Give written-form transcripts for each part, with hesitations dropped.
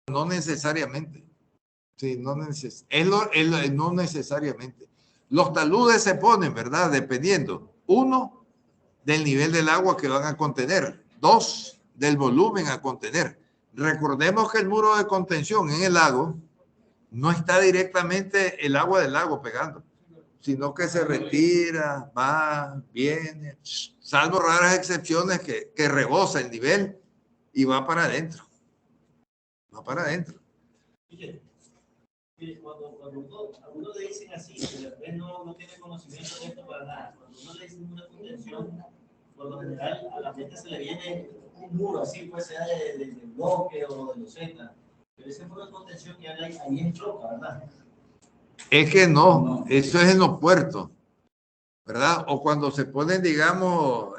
No necesariamente. Sí, no necesariamente. Los taludes se ponen, ¿verdad? Dependiendo. Uno, del nivel del agua que van a contener. Dos, del volumen a contener. Recordemos que el muro de contención en el lago no está directamente el agua del lago pegando, sino que se retira, va, viene, salvo raras excepciones que rebosa el nivel y va para adentro. Va para adentro. Cuando uno le dicen así, que después no tiene conocimiento de esto para nada, cuando uno le dice una contención, por lo general a la gente se le viene un muro así, pues sea de bloque o de loseta, pero ese muro de contención que hay ahí en roca, ¿verdad? Es que no, eso es en los puertos, ¿verdad? O cuando se ponen, digamos,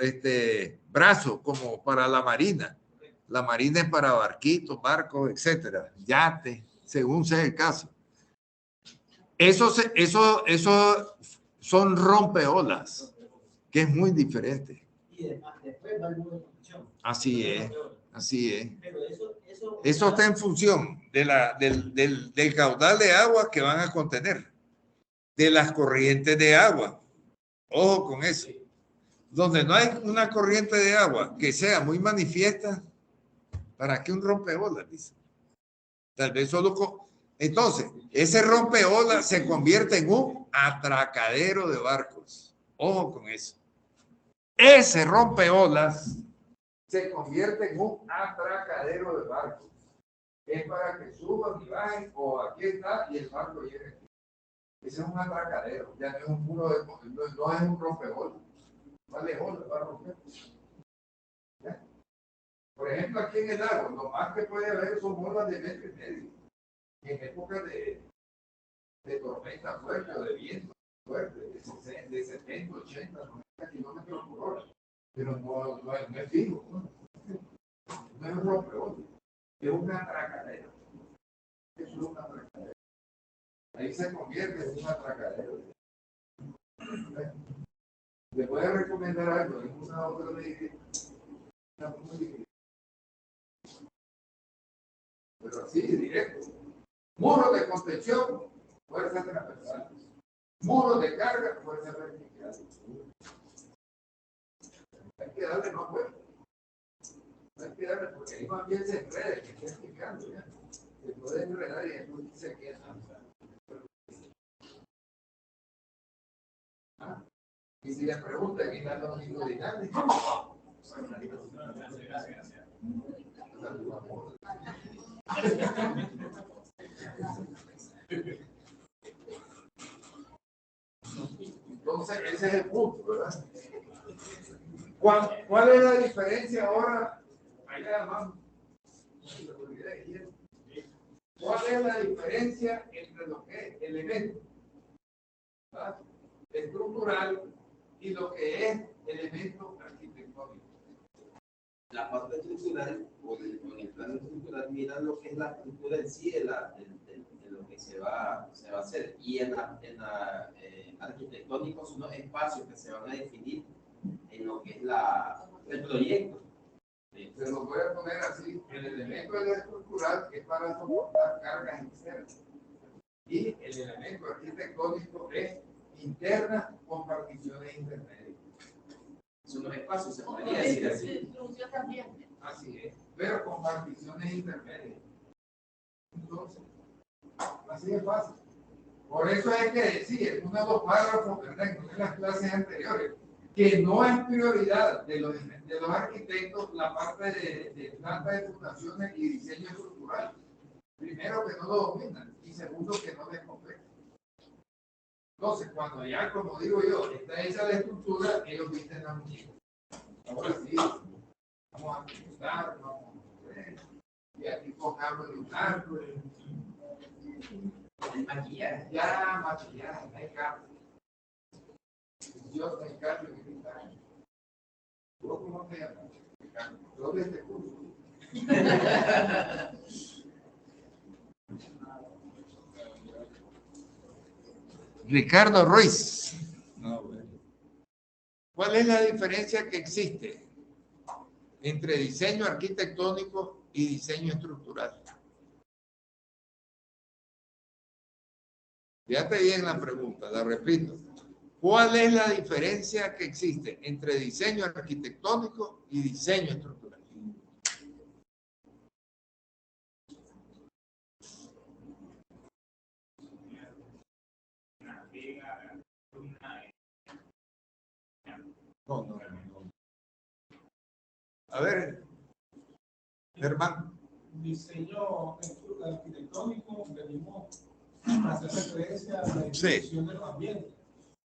brazos como para la marina. La marina es para barquitos, barcos, etcétera, yates, según sea el caso. Eso son rompeolas, que es muy diferente. Y después va el muro de contención. Así es, así es. Pero eso está en función del caudal de agua que van a contener, de las corrientes de agua. Ojo con eso. Donde no hay una corriente de agua que sea muy manifiesta, ¿para qué un rompeolas? Dice. Tal vez solo... Entonces, ese rompeolas se convierte en un atracadero de barcos. Ojo con eso. Ese rompeolas se convierte en un atracadero de barcos. Es para que suban y bajen, o aquí está, y el barco llegue aquí. Ese es un atracadero, ya no es un muro de... no es un rompeolas. Vale, va a romper. ¿Ya? Por ejemplo, aquí en el lago, lo más que puede haber son olas de 1,5 metros. En época de tormenta fuerte o de viento fuerte, de 70, 80, 90 kilómetros por hora. Pero no es fijo, ¿no? No es un rompeolas, es un atracadero. Eso es un atracadero. Ahí se convierte en un atracadero. Le voy a recomendar algo, es una otra de pero así, directo. Muro de contención, fuerza transversal. Muro de carga, fuerza vertical. Hay que darle más fuerza. Hay que darle, porque ahí más bien se enreda, que está explicando ya. Se puede enredar y después se queda. ¿Ah? Y si le preguntan, ¿qué tal los hidrodinámicos? Entonces, ese es el punto, ¿verdad? ¿Cuál es la diferencia ahora? Allá vamos. ¿Cuál es la diferencia entre lo que es elemento estructural y lo que es elemento arquitectónico? La parte estructural, o en el plano estructural, mira lo que es la estructura en sí de lo que se va a hacer. Y en la arquitectónico son los espacios que se van a definir en lo que es el proyecto. Se lo voy a poner así: el elemento estructural es para soportar cargas externas y el elemento arquitectónico es interna con particiones intermedias. Son los espacios, se podría decir así. Así es, pero con particiones intermedias. Entonces, así es fácil. Por eso es que decía en uno de los párrafos, ¿verdad?, en una de las clases anteriores, que no es prioridad de los arquitectos la parte de planta de fundaciones y diseño estructural. Primero, que no lo dominan, y segundo, que no les compete. Entonces, cuando ya, como digo yo, está hecha la estructura, ellos visten la muñeca. Ahora sí, vamos a ajustar, vamos a ver, y aquí pongamos el árbol. El maquillaje. Ya, maquillaje, no hay cambio. Yo no hay cambio en el año. ¿Vos cómo te llamas? Yo de este curso. Ricardo Ruiz. No, bueno. ¿Cuál es la diferencia que existe entre diseño arquitectónico y diseño estructural? Fíjate bien la pregunta, la repito. ¿Cuál es la diferencia que existe entre diseño arquitectónico y diseño estructural? No. A ver, Germán. Diseño arquitectónico, venimos a hacer referencia a la distribución de los ambientes.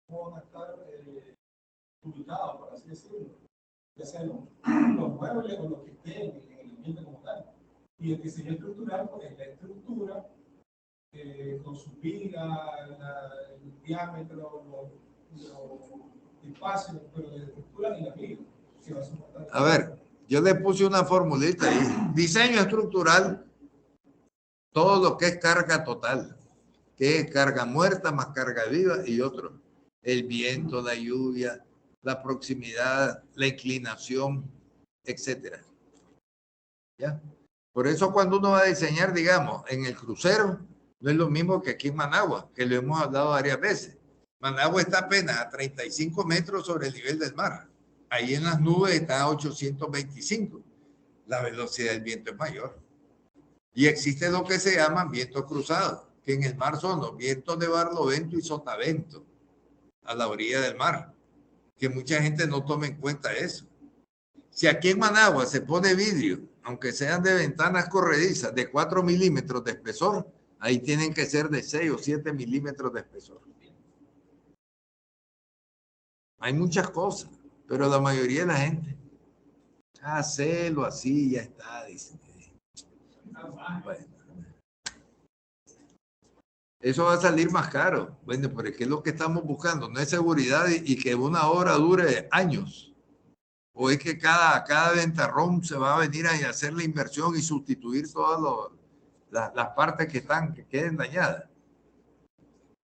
¿Cómo van a estar ubicados, por así decirlo? Ya sean los muebles o los que estén en el ambiente como tal. Y el diseño estructural, pues es la estructura con su viga, el diámetro, los espacios, pero la estructura y la viga que va a soportar. A ver, yo le puse una formulita ahí. Diseño estructural, todo lo que es carga total, que es carga muerta más carga viva y otro. El viento, la lluvia, la proximidad, la inclinación, etcétera. ¿Ya? Por eso cuando uno va a diseñar, digamos, en el crucero, no es lo mismo que aquí en Managua, que lo hemos hablado varias veces. Managua está apenas a 35 metros sobre el nivel del mar. Ahí en las nubes está a 825. La velocidad del viento es mayor. Y existe lo que se llaman vientos cruzados, que en el mar son los vientos de barlovento y sotavento, a la orilla del mar, que mucha gente no toma en cuenta eso. Si aquí en Managua se pone vidrio, aunque sean de ventanas corredizas de 4 milímetros de espesor, ahí tienen que ser de 6 o 7 milímetros de espesor. Hay muchas cosas, pero la mayoría de la gente, hacelo así, ya está, dice. Bueno, eso va a salir más caro. Bueno, pero es que lo que estamos buscando no es seguridad y que una obra dure años. O es que cada ventarrón se va a venir a hacer la inversión y sustituir todas las partes que queden dañadas.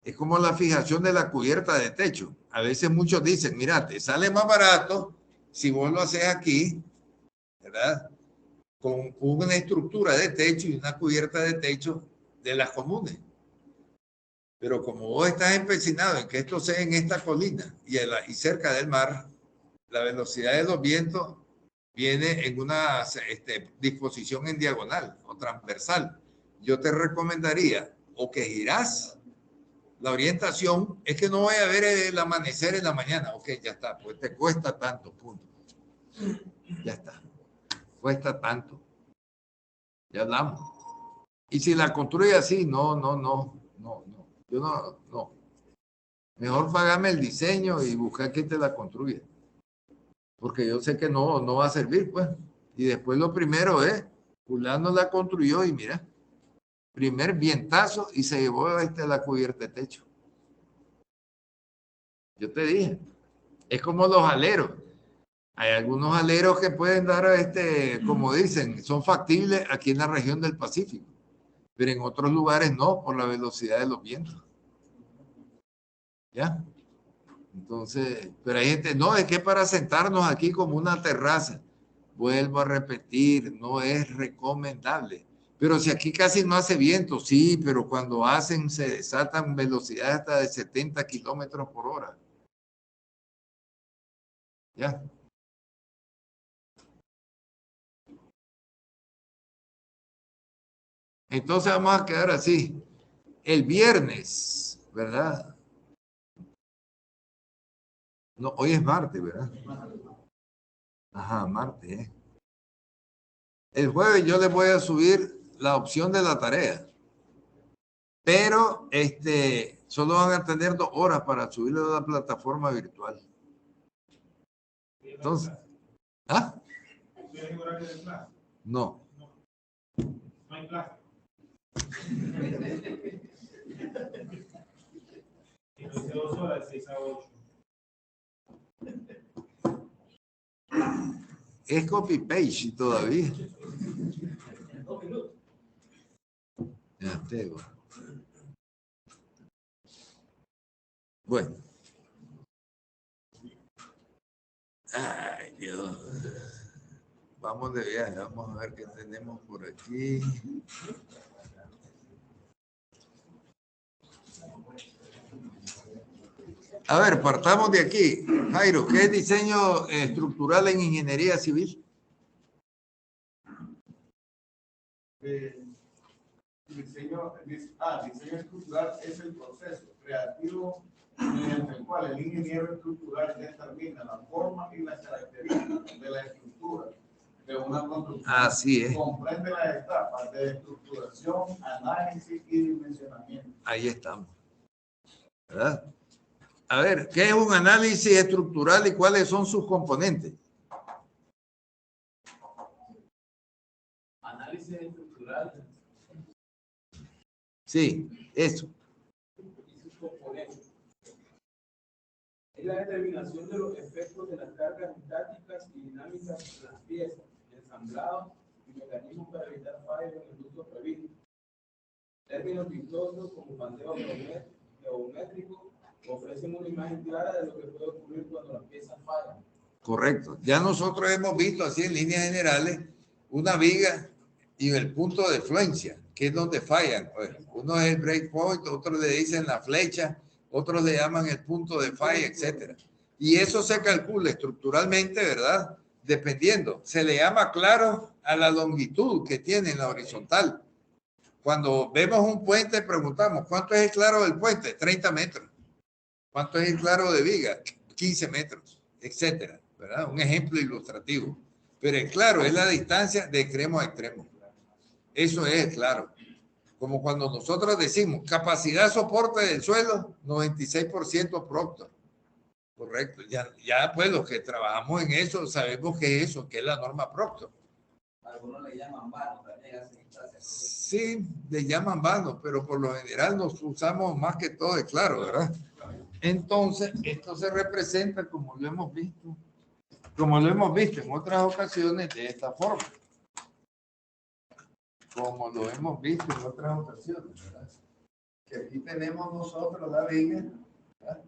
Es como la fijación de la cubierta de techo. A veces muchos dicen, mira, te sale más barato si vos lo haces aquí, ¿verdad? Con una estructura de techo y una cubierta de techo de las comunes. Pero como vos estás empecinado en que esto sea en esta colina y cerca del mar, la velocidad de los vientos viene en una disposición en diagonal o transversal. Yo te recomendaría o que girás. La orientación es que no vaya a ver el amanecer en la mañana. Ok, ya está, pues te cuesta tanto, punto. Ya está. Cuesta tanto. Ya hablamos. Y si la construye así, no. Yo no. Mejor pagame el diseño y buscar quién te la construya. Porque yo sé que no va a servir, pues. Y después lo primero es, fulano la construyó y mira, primer vientazo y se llevó la cubierta de techo. Yo te dije, es como los aleros. Hay algunos aleros que pueden dar, como dicen, son factibles aquí en la región del Pacífico, pero en otros lugares no, por la velocidad de los vientos. ¿Ya? Entonces, pero hay gente, no, es que para sentarnos aquí como una terraza, vuelvo a repetir, no es recomendable. Pero si aquí casi no hace viento, sí, pero cuando hacen se desatan velocidades hasta de 70 kilómetros por hora. ¿Ya? Entonces vamos a quedar así. El viernes, ¿verdad? No, hoy es martes, ¿verdad? Ajá, martes. El jueves yo les voy a subir la opción de la tarea. Pero solo van a tener 2 horas para subirlo a la plataforma virtual. Entonces, ¿ah? ¿Tienes horario de clase? No. No hay clase. Y no hice 2 horas, 6 a 8. Es copy-paste todavía. Ya tengo. Bueno. Ay, Dios. Vamos de viaje, vamos a ver qué tenemos por aquí. A ver, partamos de aquí. Jairo, ¿qué es diseño estructural en ingeniería civil? Diseño estructural es el proceso creativo mediante el cual el ingeniero estructural determina la forma y las características de la estructura de una construcción. Así es. Comprende las etapas de estructuración, análisis y dimensionamiento. Ahí estamos. ¿Verdad? A ver, ¿qué es un análisis estructural y cuáles son sus componentes? Análisis estructural. Sí, eso. Y sus componentes. Es la determinación de los efectos de las cargas estáticas y dinámicas de las piezas, ensamblado y mecanismos para evitar fallos en el uso previsto. Términos vistosos como bandeo geométrico ofrecen una imagen clara de lo que puede ocurrir cuando las piezas fallan. Correcto. Ya nosotros hemos visto así en líneas generales una viga y el punto de fluencia, que es donde fallan. Uno es el breakpoint, otros le dicen la flecha, otros le llaman el punto de falla, etcétera. Y eso se calcula estructuralmente, ¿verdad? Dependiendo. Se le llama claro a la longitud que tiene en la horizontal. Cuando vemos un puente, preguntamos, ¿cuánto es el claro del puente? 30 metros. ¿Cuánto es el claro de viga? 15 metros, etcétera, ¿verdad? Un ejemplo ilustrativo. Pero el claro es la distancia de extremo a extremo. Eso es claro. Como cuando nosotros decimos capacidad soporte del suelo, 96% Proctor. Correcto. Ya pues los que trabajamos en eso sabemos que es eso, que es la norma Proctor. Algunos le llaman vano también. Sí, le llaman vano, pero por lo general nos usamos más que todo de claro, ¿verdad? Entonces, esto se representa como lo hemos visto en otras ocasiones de esta forma. Como lo hemos visto en otras ocasiones, ¿verdad? Que aquí tenemos nosotros la viga, ¿verdad?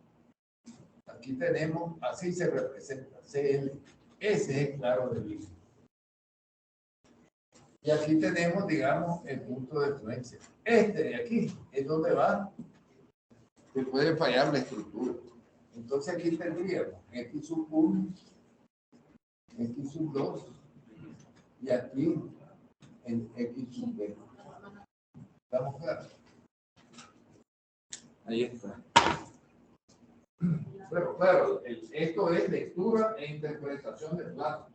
Aquí tenemos, así se representa, CL. Ese es el claro de viga. Y aquí tenemos, digamos, el punto de influencia. Este de aquí es donde va, se puede fallar la estructura. Entonces aquí tendríamos X sub 1, X sub 2, y aquí en X sub B. ¿Estamos claros? Ahí está. Pero claro, esto es lectura e interpretación del plano.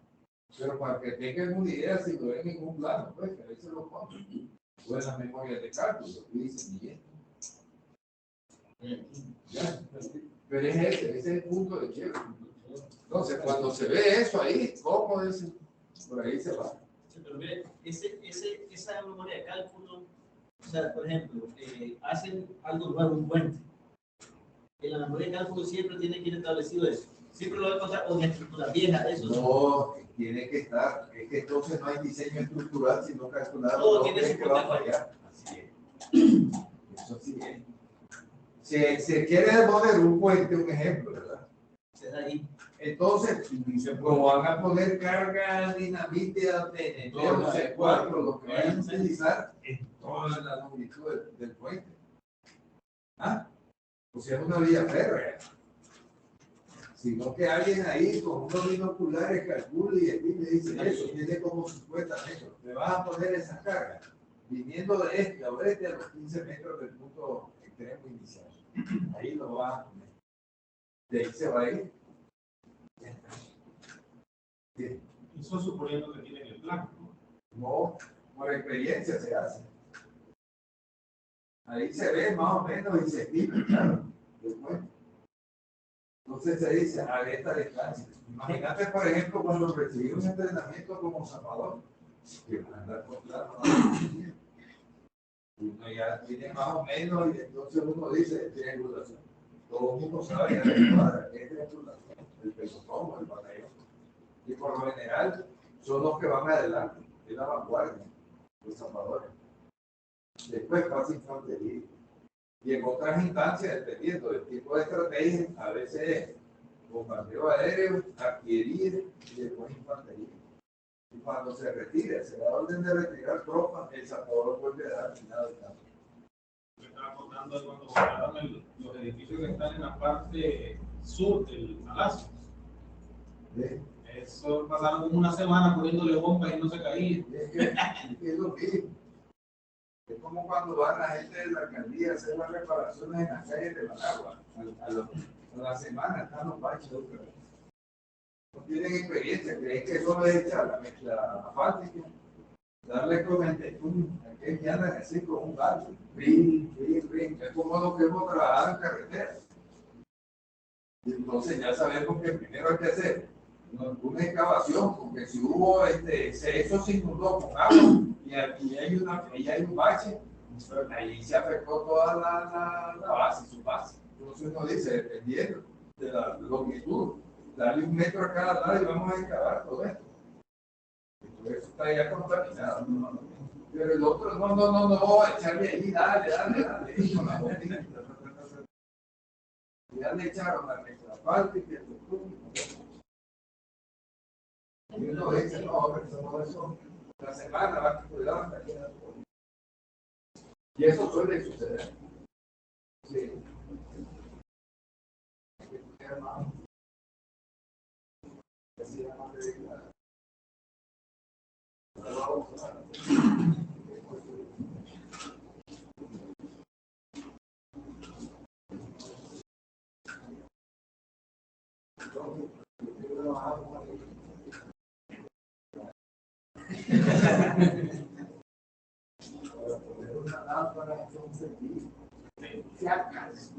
Pero para que tengan una idea, si lo ven en un plano, pues que a veces lo ponen. O en la memoria de cálculo, y dicen, y esto. ¿Ya? Pero ese es el punto de quiebre. Entonces, cuando se ve eso ahí, ¿cómo dicen? Por ahí se va. Sí, pero mire, esa memoria de cálculo, o sea, por ejemplo, hacen algo nuevo, un puente. En la memoria de cálculo siempre tiene que ir establecido eso. Siempre lo va a encontrar con estructura vieja, eso. No, tiene que estar. Es que entonces no hay diseño estructural, sino calcular. Todo tiene su que va a fallar. Así es. Eso sí es. Se quiere poner un puente, un ejemplo, ¿verdad? Se da ahí. Entonces, como van a poner carga, dinamite, TNT, no sé cuatro, lo que vayan a utilizar en toda la longitud del puente. ¿Ah? O sea, es una vía férrea. Sino que alguien ahí con unos binoculares calcula y aquí me dice, eso tiene como 50 metros. Me vas a poner esa carga, viniendo de este a oeste a los 15 metros del punto extremo inicial. Ahí lo vas a poner. De ahí se va a ir. Sí. Eso suponiendo que tienen el plan, ¿no? No, por experiencia se hace. Ahí se ve más o menos y se estima, claro. Después. Entonces se dice a esta distancia. Imagínate, por ejemplo, cuando recibí un entrenamiento como zapador, que van a andar con plano, uno ya tiene más o menos, y entonces uno dice triangulación. Todo el mundo sabe que es triangulación, el pelotón, el batallón. Y por lo general son los que van adelante, es la vanguardia, los zapadores. Después pasa infantería. Y en otras instancias, dependiendo del tipo de estrategia, a veces es bombardeo aéreo, artillería y después infantería. Y cuando se retira, se da orden de retirar tropas, el zapador vuelve a dar final de campo. estaba contando de cuando botaron los edificios que están en la parte sur del palacio. Eso pasaron como una semana poniéndole bomba y no se caía. Es lo mismo. Es como cuando van la gente de la alcaldía a hacer las reparaciones en las calles de Managua. A la semana están los baches. No tienen experiencia, creen que solo es echar la mezcla asfáltica, darle con el tetún, aquellos que andan así con un gato, rin. Es como lo que hemos trabajado en carretera. Y entonces ya sabemos que primero hay que hacer una excavación, porque si hubo eso se inundó con agua y hay un bache, ahí se afectó toda la base, su base. Entonces uno dice, dependiendo de la longitud, darle 1 metro a cada lado y vamos a excavar todo esto. Todo eso está ya contaminado. Pero el otro, no, echarle ahí, dale, con la botella. Ya le echaron la mezcla parte y el y uno dice, no, eso, la semana va a cuidar hasta aquí. Y eso suele suceder. Sí. Una lámpara, se acaso.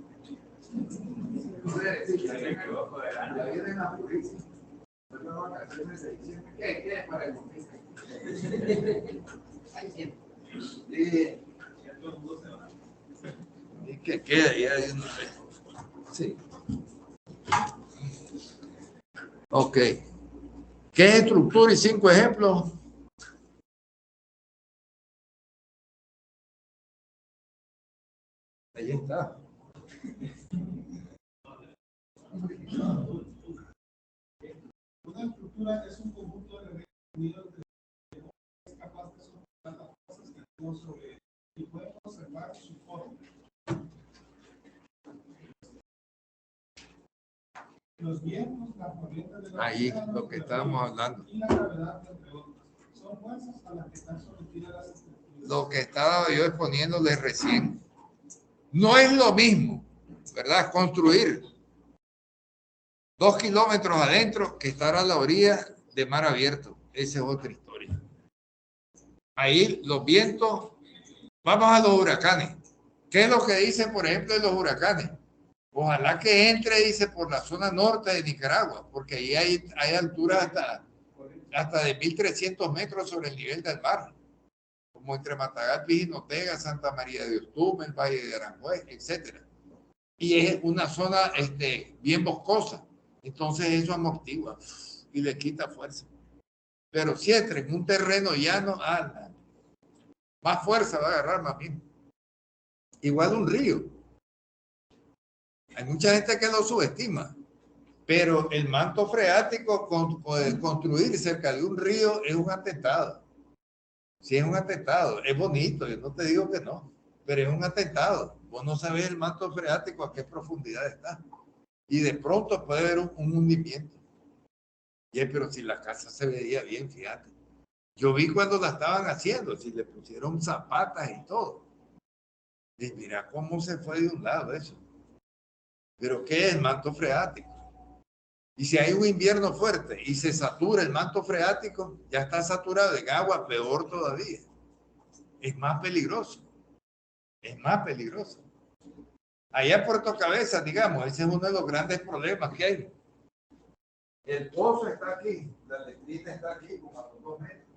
La vida en la pureza. Las vacaciones de diciembre, ¿qué es para el momento? Y que quede ya de una vez. Sí. Ok. ¿Qué es estructura y 5 ejemplos? Ahí está. Una estructura es un conjunto de reglas unidas que es capaz de soportar las cosas que actúan sobre él y puede conservar su forma. Los vientos, las corrientes de la Ahí, lo que estábamos hablando. Y la gravedad, entre otras, son fuerzas a las que están sometidas las estructuras. Lo que estaba yo exponiéndole recién. No es lo mismo, ¿verdad? Construir 2 kilómetros adentro que estar a la orilla de mar abierto. Esa es otra historia. Ahí los vientos, vamos a los huracanes. ¿Qué es lo que dicen, por ejemplo, de los huracanes? Ojalá que entre, dice, por la zona norte de Nicaragua, porque ahí hay alturas hasta de 1.300 metros sobre el nivel del mar, como entre Matagalpa y Jinotega, Santa María de Ostume, el Valle de Aranjuez, etc. Y es una zona bien boscosa, entonces eso amortigua y le quita fuerza. Pero si entra en un terreno llano, más fuerza va a agarrar más bien. Igual un río. Hay mucha gente que lo subestima, pero el manto freático construir cerca de un río es un atentado. Sí, es un atentado. Es bonito, yo no te digo que no, pero es un atentado. Vos no sabés el manto freático a qué profundidad está. Y de pronto puede haber un hundimiento. Pero si la casa se veía bien, fíjate. Yo vi cuando la estaban haciendo, si le pusieron zapatas y todo. Y mira cómo se fue de un lado eso. Pero ¿qué es el manto freático? Y si hay un invierno fuerte y se satura el manto freático, ya está saturado en agua, peor todavía. Es más peligroso. Es más peligroso. Allá en Puerto Cabezas, digamos, ese es uno de los grandes problemas que hay. El pozo está aquí, la letrina está aquí, como a los 2 metros.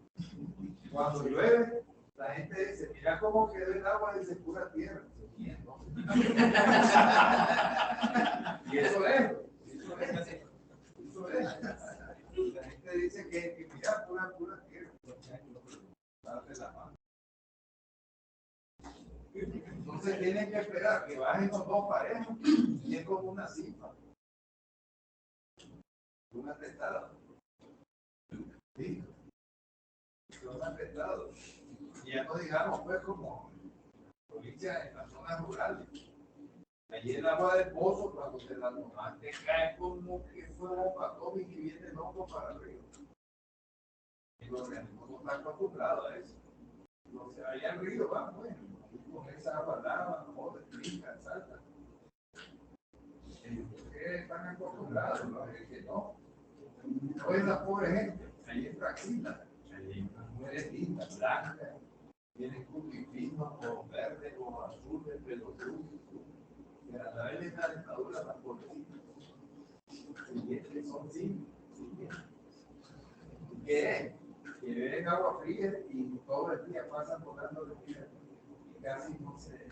Cuando llueve, la gente dice, mira cómo quedó el agua, dice pura tierra. Y eso es. La gente dice que mira, pura tierra. Date la mano. Entonces tienen que esperar que bajen los 2 parejos y es como una cifra. Un atentado. Sí. Un atentado. Y ya no digamos, pues, como provincias, en las zonas rurales. Allí el agua de pozo, cuando se la tomaste, cae como que fuera patón y que viene loco para arriba. El organismo no está acostumbrado a eso. Entonces, allá al río va, bueno, con esa agua lava, joder, brinca, salta. Ustedes están acostumbrados, ¿no? Es que no. No es la pobre gente, ahí es tranquila. Las mujeres lindas, blancas, tienen cubifinos, o verdes, o azules, pelo azul. Y a la vez de la dentadura, las pobrecitas. Y son simples. ¿Qué es? Que beben agua fría y todo el día pasan tomando de fría. Y casi no se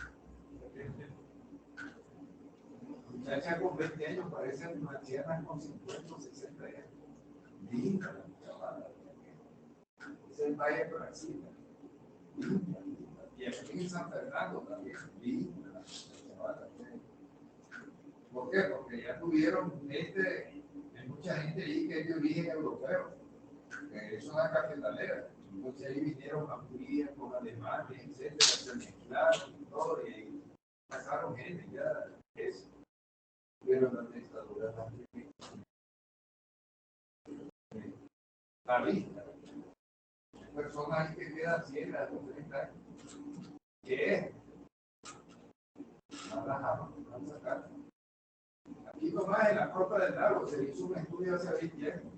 muchachas con 20 años parecen ancianas con 50 o 60 años. Linda la chavala. Es el Valle de Brasil. Linda, linda. Y aquí en San Fernando también. Linda la chavala. ¿Por qué? Porque ya tuvieron hay mucha gente ahí que es de origen europeo. Que es una cafetalera. Entonces ahí vinieron a Hungría con alemanes, etcétera, se mezclaron y todo. Y ahí pasaron gente ya. Eso. Pero la dictadura la vista. Personas que quedan ciegas a los 30 años. ¿Qué es? No las van a sacar. Aquí nomás en la costa del lago se hizo un estudio hace 20 años.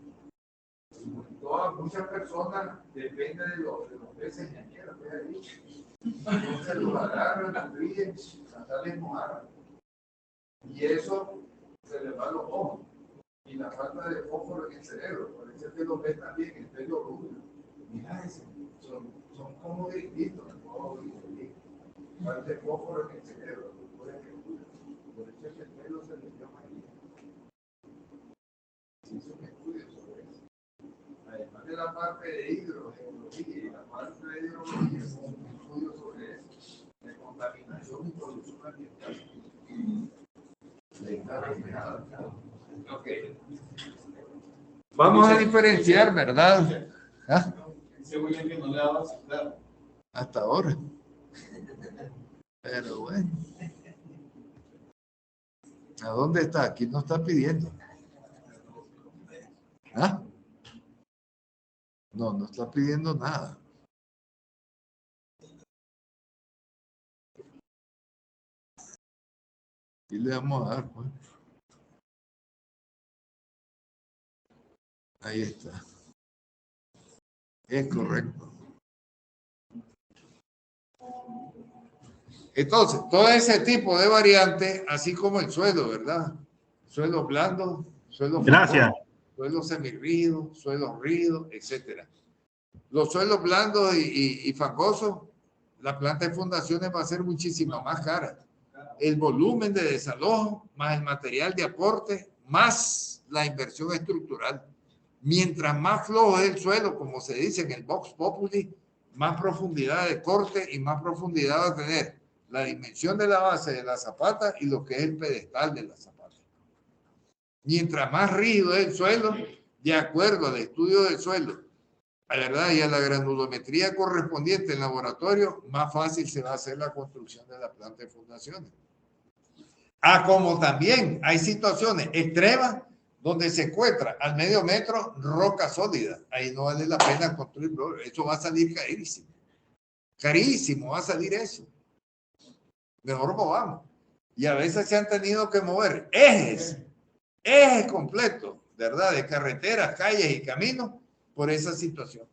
Muchas personas dependen de los peces ñañeros que hay ahí. Entonces los agarran, los ríen, salen mojadas. Y eso se les va a los ojos. Y la falta de fósforo en el cerebro. Por eso es que lo ven también, el pelo rubio. Mira, son como distintos. Falta de fósforo en el cerebro. Por eso es que el pelo se les llama ahí. Se hizo un estudio sobre eso. Además de la parte de hidrogeología y la parte de hidrología, es un estudio sobre eso. De contaminación y polución ambiental. Okay. Vamos a diferenciar, ¿verdad? ¿Ah? Hasta ahora. Pero bueno. ¿A dónde está? Aquí no está pidiendo. ¿Ah? No, no está pidiendo nada. Y le vamos a dar, pues. Ahí está. Es correcto. Entonces, todo ese tipo de variantes, así como el suelo, ¿verdad? Suelo blando, suelo gracias, suelo semirrígido, suelo rígido, etcétera. Los suelos blandos y fangosos, la planta de fundaciones va a ser muchísimo más cara. El volumen de desalojo, más el material de aporte, más la inversión estructural. Mientras más flojo es el suelo, como se dice en el Vox Populi, más profundidad de corte y más profundidad va a tener la dimensión de la base de la zapata y lo que es el pedestal de la zapata. Mientras más rígido es el suelo, de acuerdo al estudio del suelo, la verdad, y a la granulometría correspondiente en laboratorio, más fácil se va a hacer la construcción de la planta de fundaciones. Como también hay situaciones extremas donde se encuentra al medio metro roca sólida. Ahí no vale la pena construir, eso va a salir carísimo. Carísimo va a salir eso. Mejor movamos. Y a veces se han tenido que mover ejes completos, ¿verdad? De carreteras, calles y caminos por esa situación.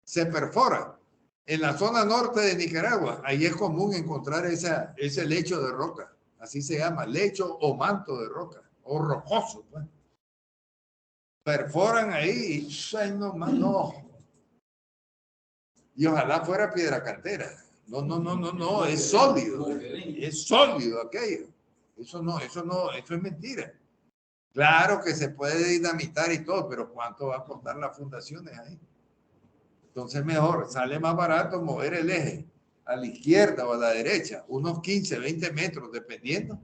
Se perfora. En la zona norte de Nicaragua, ahí es común encontrar ese lecho de roca. Así se llama, lecho o manto de roca, o rocoso, pues. Perforan ahí y ay, no. Y ojalá fuera piedra cantera. No, es sólido aquello. Eso es mentira. Claro que se puede dinamitar y todo, pero ¿cuánto va a costar las fundaciones ahí? Entonces mejor, sale más barato mover el eje a la izquierda o a la derecha, unos 15, 20 metros, dependiendo,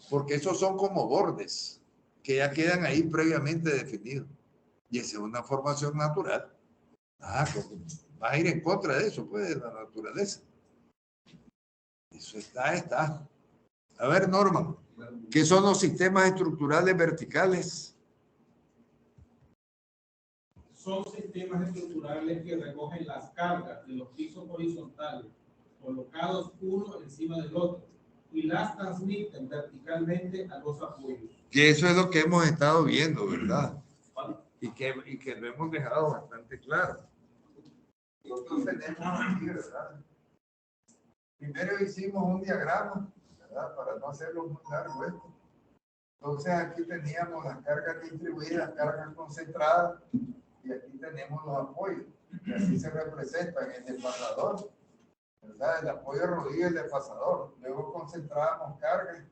porque esos son como bordes que ya quedan ahí previamente definidos. Y esa es una formación natural. Pues, vas a ir en contra de eso, pues, de la naturaleza. Eso está. A ver, Norma, ¿qué son los sistemas estructurales verticales? Son sistemas estructurales que recogen las cargas de los pisos horizontales, colocados uno encima del otro, y las transmiten verticalmente a los apoyos. Que eso es lo que hemos estado viendo, ¿verdad? Y que lo hemos dejado bastante claro. Nosotros tenemos aquí, ¿verdad? Primero hicimos un diagrama, ¿verdad? Para no hacerlo muy largo esto. Entonces aquí teníamos las cargas distribuidas, cargas concentradas, y aquí tenemos los apoyos, que así se representan en el desfasador, ¿verdad? El apoyo rodillo y el desfasador. Luego concentrábamos cargas,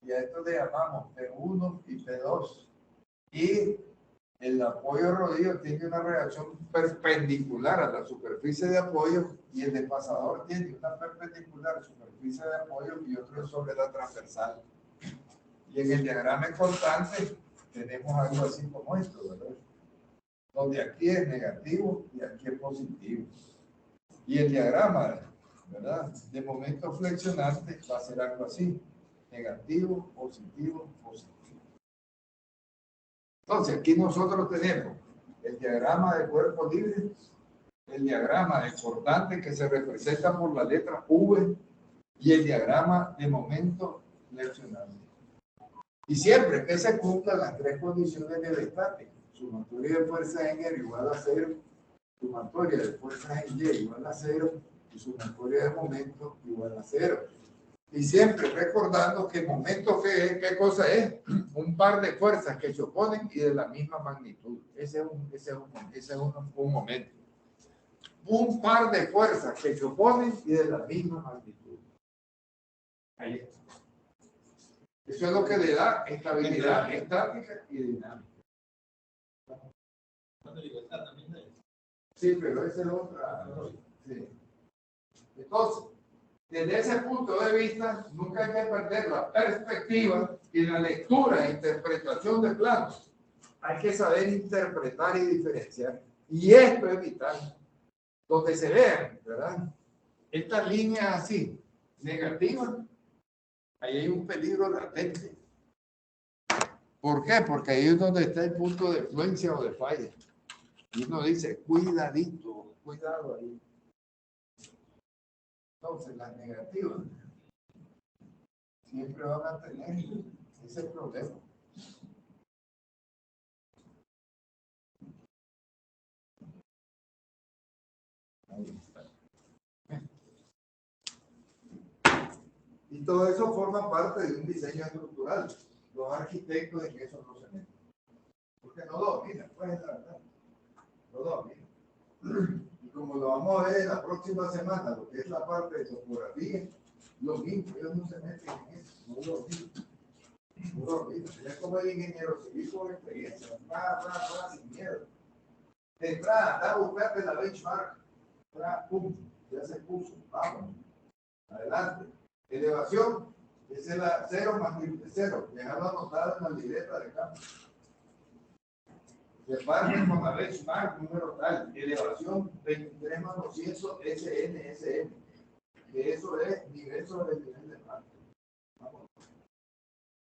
y a esto le llamamos P1 y P2. Y el apoyo rodillo tiene una reacción perpendicular a la superficie de apoyo, y el desfasador tiene una perpendicular superficie de apoyo y otro sobre la transversal. Y en el diagrama cortante tenemos algo así como esto, ¿verdad? Donde aquí es negativo y aquí es positivo. Y el diagrama, ¿verdad?, de momento flexionante va a ser algo así: negativo, positivo, positivo. Entonces, aquí nosotros tenemos el diagrama de cuerpo libre, el diagrama de cortante que se representa por la letra V, y el diagrama de momento flexionante. Y siempre que se cumplan las tres condiciones de estática: sumatoria de fuerzas en R igual a 0, sumatoria de fuerzas en Y igual a 0, y sumatoria de momento igual a 0. Y siempre recordando que momento, ¿qué cosa es? Un par de fuerzas que se oponen y de la misma magnitud. Ese es un momento. Un par de fuerzas que se oponen y de la misma magnitud. Ahí está. Eso es lo que le da estabilidad estática y dinámica. Sí, pero esa es otra. Sí. Entonces, desde ese punto de vista, nunca hay que perder la perspectiva y la lectura e interpretación de planos. Hay que saber interpretar y diferenciar. Y esto es vital. Donde se vean, ¿verdad?, estas líneas así, negativas, ahí hay un peligro latente. ¿Por qué? Porque ahí es donde está el punto de influencia o de falla. Y uno dice, cuidadito, cuidado ahí. Entonces, las negativas siempre van a tener ese problema. Ahí está. Y todo eso forma parte de un diseño estructural. Los arquitectos en eso no se meten. Porque no dominan, pues es la verdad. No dominan. Y como lo vamos a ver en la próxima semana, lo que es la parte de topografía, lo mismo, ellos no se meten en eso, no lo dominan. No lo dominan. Es como el ingeniero civil con experiencia, sin miedo. De entrada, da a buscarte la benchmark, pum, ya se puso, vamos, adelante. Elevación, esa es la 0 más 0, dejarlo anotado en la libreta de campo. Se parte con la benchmark número tal, elevación 23 más 200 SN, que eso es nivel sobre el nivel de mar.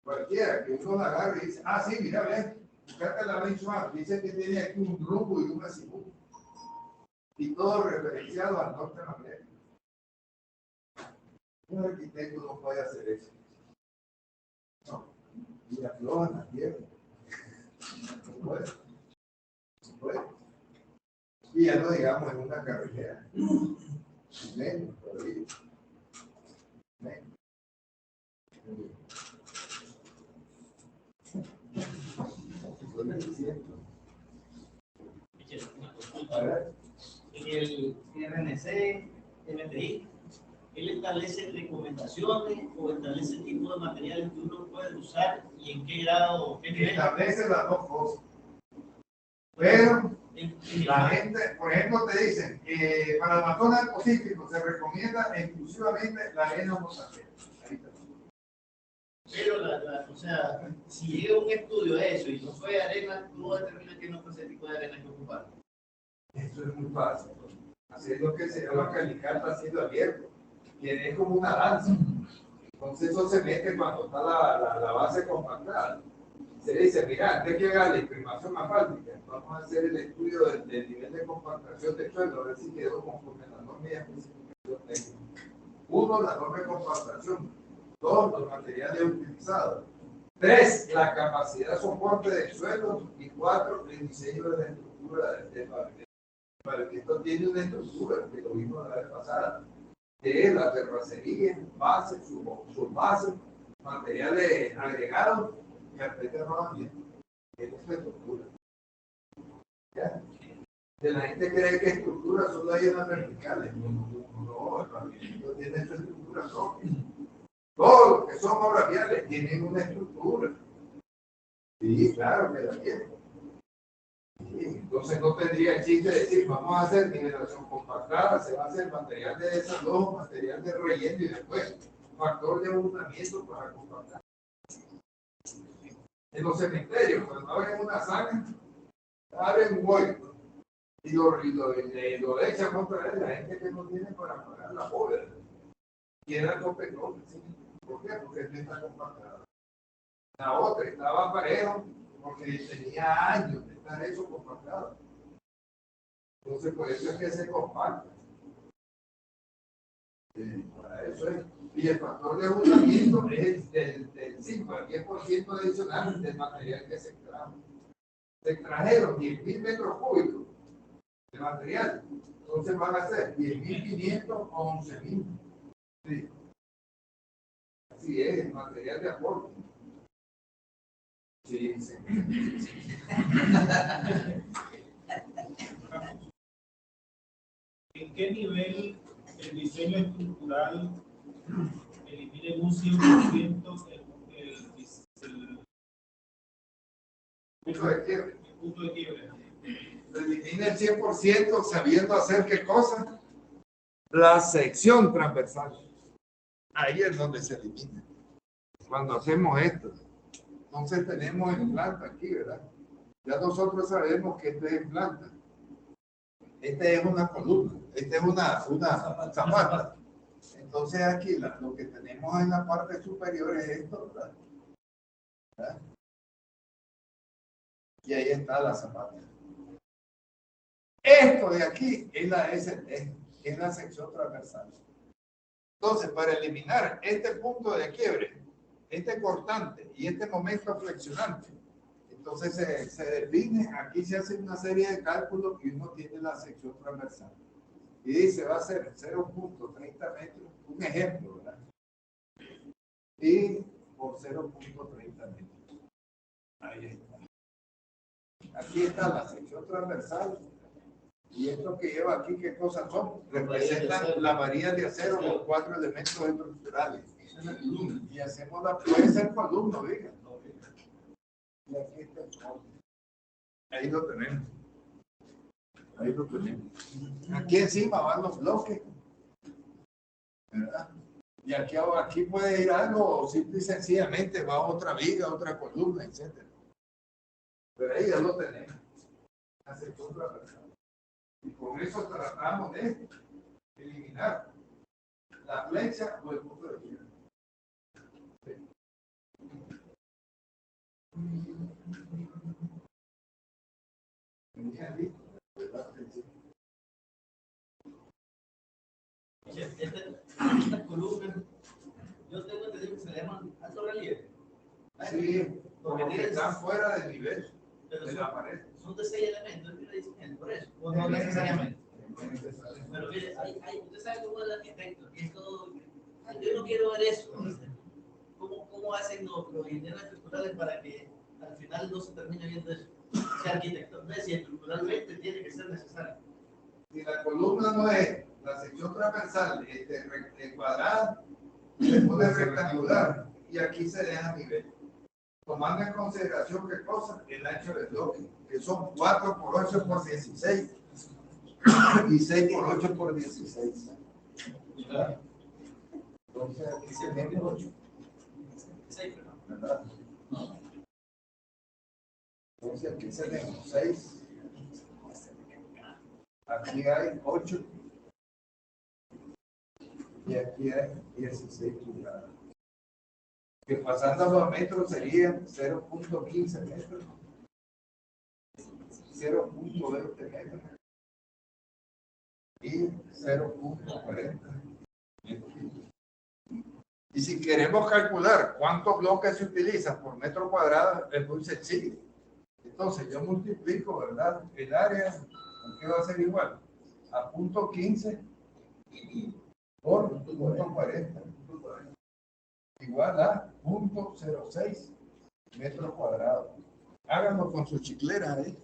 Cualquiera que uno la agarre y dice, sí, mira, ven, buscate la benchmark, dice que tiene aquí un rumbo y un azimut, y todo referenciado al norte magnético. Un arquitecto no puede hacer eso. No, y afloja en la tierra. No puede. No puede. Y ya no digamos en una carretera. Menos todavía. Menos. En el RNC, MTI, él establece recomendaciones o establece tipo de materiales que uno puede usar y en qué grado, qué nivel. Establece las dos cosas. Pero la gente, por ejemplo, te dicen que para la zona del Pacífico se recomienda exclusivamente la arena mosaica. Pero, o sea, si llega un estudio a eso y no fue arena, ¿cómo determina que no fue ese tipo de arena que ocuparon? Esto es muy fácil. Así es lo que se llama calicata a cielo abierto. que es como una danza. Entonces eso se mete cuando está la base compactada. Se dice, mira, antes que haga la imprimación asfáltica, vamos a hacer el estudio del nivel de compactación del suelo, a ver si quedó conforme a la norma y especificación técnica. 1, la norma de compactación. 2, los materiales utilizados. 3, la capacidad de soporte del suelo. Y 4, el diseño de la estructura del pavimento. El pavimento tiene una estructura que lo vimos la vez pasada, que es la terracería, base, sus bases, materiales agregados y carpeta de rodamiento. Es una estructura. ¿Ya? De la gente cree que estructuras solo hay en las verticales. No, el pavimento tiene esta estructura propia. Todos los que son obras viales tienen una estructura. Sí, claro que la tienen. Sí, entonces no tendría chiste decir, vamos a hacer nivelación compactada, se va a hacer material de desalojo, material de relleno y después factor de abundamiento para compactar. En los cementerios, cuando abren una zanja, abren un hoyo y lo echan contra él, la gente que no tiene para pagar la bóveda. Queda con petróleo, ¿sí? ¿Por qué? Porque no está compactada. La otra estaba parejo porque tenía años de estar eso compactado. Entonces, por eso es que se compacta. Para eso es. Y el factor de abundamiento es del 5 al 10% adicional del material que se extrajo. Se extrajeron 10.000 metros cúbicos de material. Entonces van a ser 10.500 o 11.000. Sí. Así es, el material de aporte. Sí, sí. ¿En qué nivel el diseño estructural elimina en un 100% el Punto de quiebre. el punto de quiebre? Elimina el 100% sabiendo hacer qué cosa? La sección transversal. Ahí es donde se elimina. Cuando hacemos esto. Entonces tenemos en planta aquí, ¿verdad? Ya nosotros sabemos que este es en planta. Este es una columna. Este es una zapata. Entonces aquí lo que tenemos en la parte superior es esto, ¿verdad? ¿verdad? Y ahí está la zapata. Esto de aquí es la ST, es la sección transversal. Entonces, para eliminar este punto de quiebre, este cortante y este momento flexionante, entonces se define, aquí se hace una serie de cálculos y uno tiene la sección transversal. Y dice, va a ser 0.30 metros, un ejemplo, ¿verdad? Y por 0.30 metros. Ahí está. Aquí está la sección transversal. Y esto que lleva aquí, ¿qué cosas son? Representan las varillas de acero, los 4 elementos estructurales. Esa es la columna. Y hacemos puede ser columna, diga. Y aquí está el corte. Ahí lo tenemos. Ahí lo tenemos. Aquí encima van los bloques. ¿Verdad? Y aquí puede ir algo, o simple y sencillamente va otra viga, otra columna, etc. Pero ahí ya lo tenemos. Hace otra persona. Y con eso tratamos de eliminar la flecha o el punto de quiebre. Estas columnas, yo tengo entendido que se llaman alto relieve. Sí, porque están fuera del nivel de la pared. Son de 6 elementos, por eso, o no necesariamente. Pero mire, usted sabe cómo es el arquitecto, que es todo. Yo no quiero ver eso. ¿Cómo hacen los ingenieros estructurales para que al final no se termine viendo eso? Si arquitectónicamente, si estructuralmente tiene que ser necesario. Si la columna no es la sección transversal cuadrada, se pone rectangular y aquí se deja nivel. Tomando en consideración qué cosa, el ancho del bloque, que son 4 por 8 por 16 y 6 por 8 por 16. Entonces aquí se tiene 8. ¿Verdad? Entonces aquí tenemos 6. Aquí hay 8. y aquí hay 16 pulgadas. Que pasando a metros serían 0.15 metros, 0.20 metros y 0.40 metros. Y si queremos calcular cuántos bloques se utilizan por metro cuadrado, es muy sencillo. Entonces yo multiplico, ¿verdad? El área, ¿qué va a ser igual? A 0.15 por 0.40. Igual a 0.06 metros cuadrados. Háganlo con su chiclera ahí.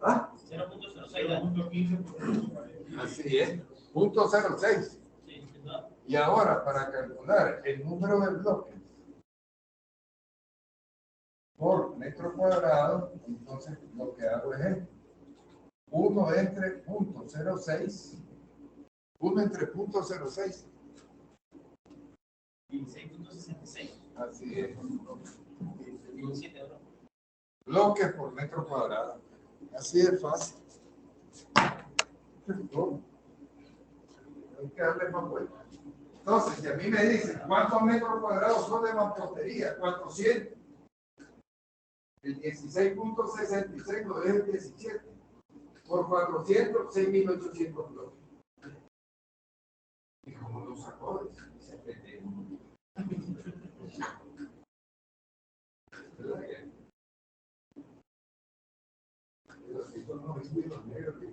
¿Ah? 0.06. Así es. 0.06. Y ahora, para calcular el número de bloques por metro cuadrado, entonces lo que hago es esto. 1 entre 0.06. 1 entre 0.06. 16.66. Así es. 17, ¿no? Bloques por metro cuadrado. Así de fácil. Hay que darle más vuelta. Entonces, si a mí me dicen cuántos metros cuadrados son de mampostería, 400. El 16.66 lo es el 17. Por 400, 6.800 bloques. Y como los sacó, se aprendió. ¿Verdad que? Pero si son los indios negros, si a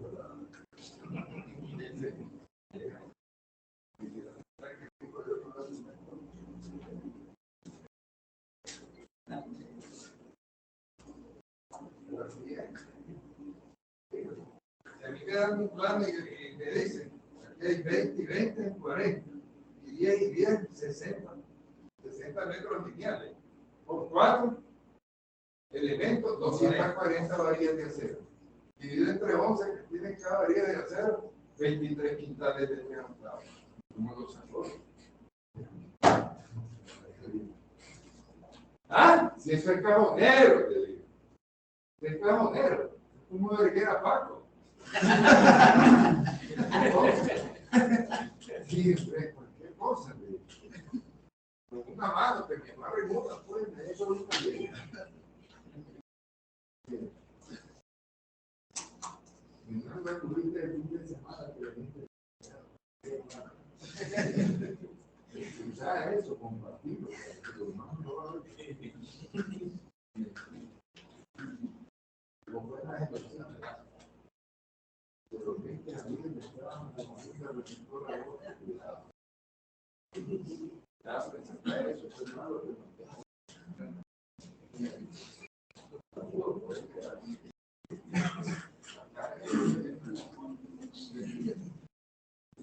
mí me dan un plan y me dicen, aquí hay 20 y 20, 40, y 10 y 10, 60 metros lineales, por 4 elementos, 240 varillas de acero. Dividido entre 11, que tienen cada varilla de acero, 23 quintales de triangulado. ¿Cómo lo sacó? Ah, si eso es cajonero, te digo. Es cajonero. ¿Cómo de que era Paco? Sí, cualquier cosa, te digo. Con una mano, que me amarre muda, pues, de eso nunca llega. No me tuviste el fin de semana que veniste. Quizá eso, compartirlo. Como buena expresión. Pero 20 amigos me estaban haciendo la cuidado. Ya, presentar eso, es malo que no.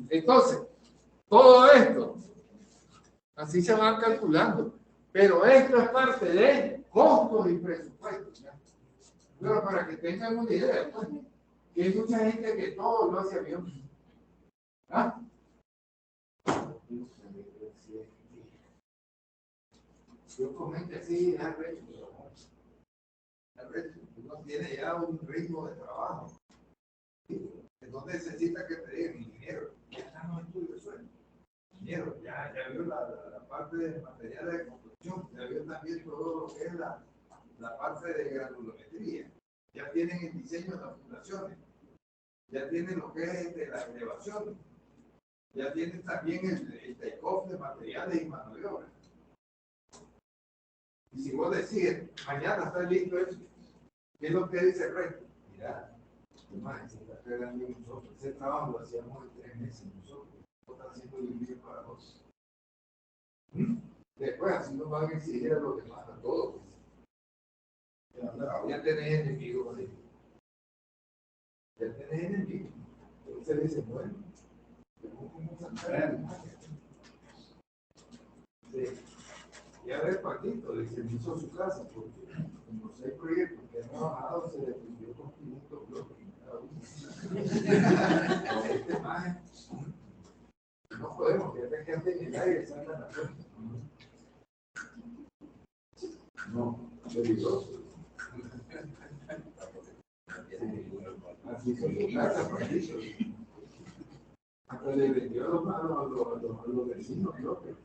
Entonces, todo esto, así se van calculando, pero esto es parte de costos y presupuestos. ¿Ya? Pero para que tengan una idea, pues, que hay mucha gente que todo lo hace avión. ¿Ah? Yo comento así, uno tiene ya un ritmo de trabajo. No necesita que te digan, ingeniero, ya estamos en estudio de suelo. Ingeniero, ya vio la parte de materiales de construcción, ya vio también todo lo que es la parte de granulometría. Ya tienen el diseño de las fundaciones, ya tienen lo que es de las elevaciones, ya tienen también el take-off de materiales y mano de obra. Y si vos decís, mañana está listo eso, ¿qué es lo que dice el resto? Mira, se está pegando nosotros. Ese trabajo lo hacíamos en 3 meses nosotros. Estamos haciendo dividido para 2. Después así nos van a exigir a los demás, a todos. Ya tenés enemigos ahí. Ya tenés enemigos. Entonces dicen, bueno, ¿cómo sacar a imagen? Sí. Y a ver, Paquito, dice, me hizo su casa, porque como 6 proyectos que han trabajado, se defendió con 500 bloques en cada uno. Este imagen, no podemos, que anden en el aire y salgan a la puerta. No, peligroso. Hasta le vendió los manos a los vecinos, creo que.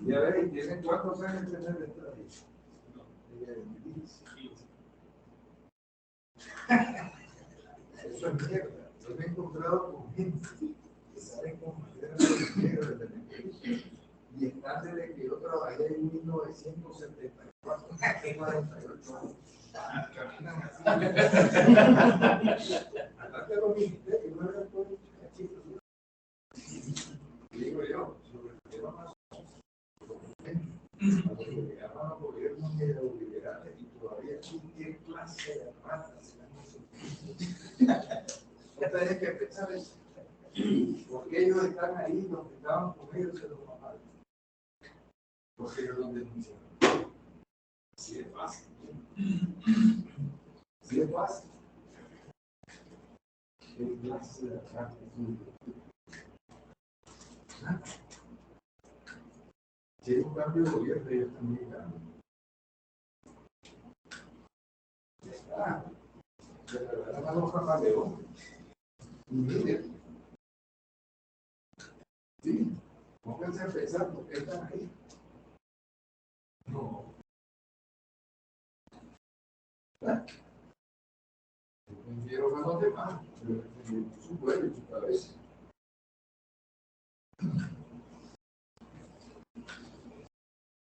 Ya ves, ¿tienen cuántos años tener esta ahí? Eso es mierda. Yo me he encontrado con gente que saben cómo hacer la mierda de la empresa. Y están desde que yo trabajé en 1974, hace 48 años. Caminan así. Aparte de los ministerios, no era todo cachito. Digo yo, sobre el tema más a lo que le llaman los gobiernos neoliberales y todavía qué clase de ratas ustedes que pensar eso. Porque ellos están ahí, los que estaban con ellos se los mataron. Porque ellos los denunciaron. Así de fácil. Así de fácil. ¿Qué clase de ratas? Si hay un cambio de gobierno, ellos también cambian. Ya está. Se regalan a los camaleones. Y miren. Sí. Pónganse a pensar por qué están ahí. No. ¿Verdad? Vendieron a los demás. Su pueblo y su cabeza.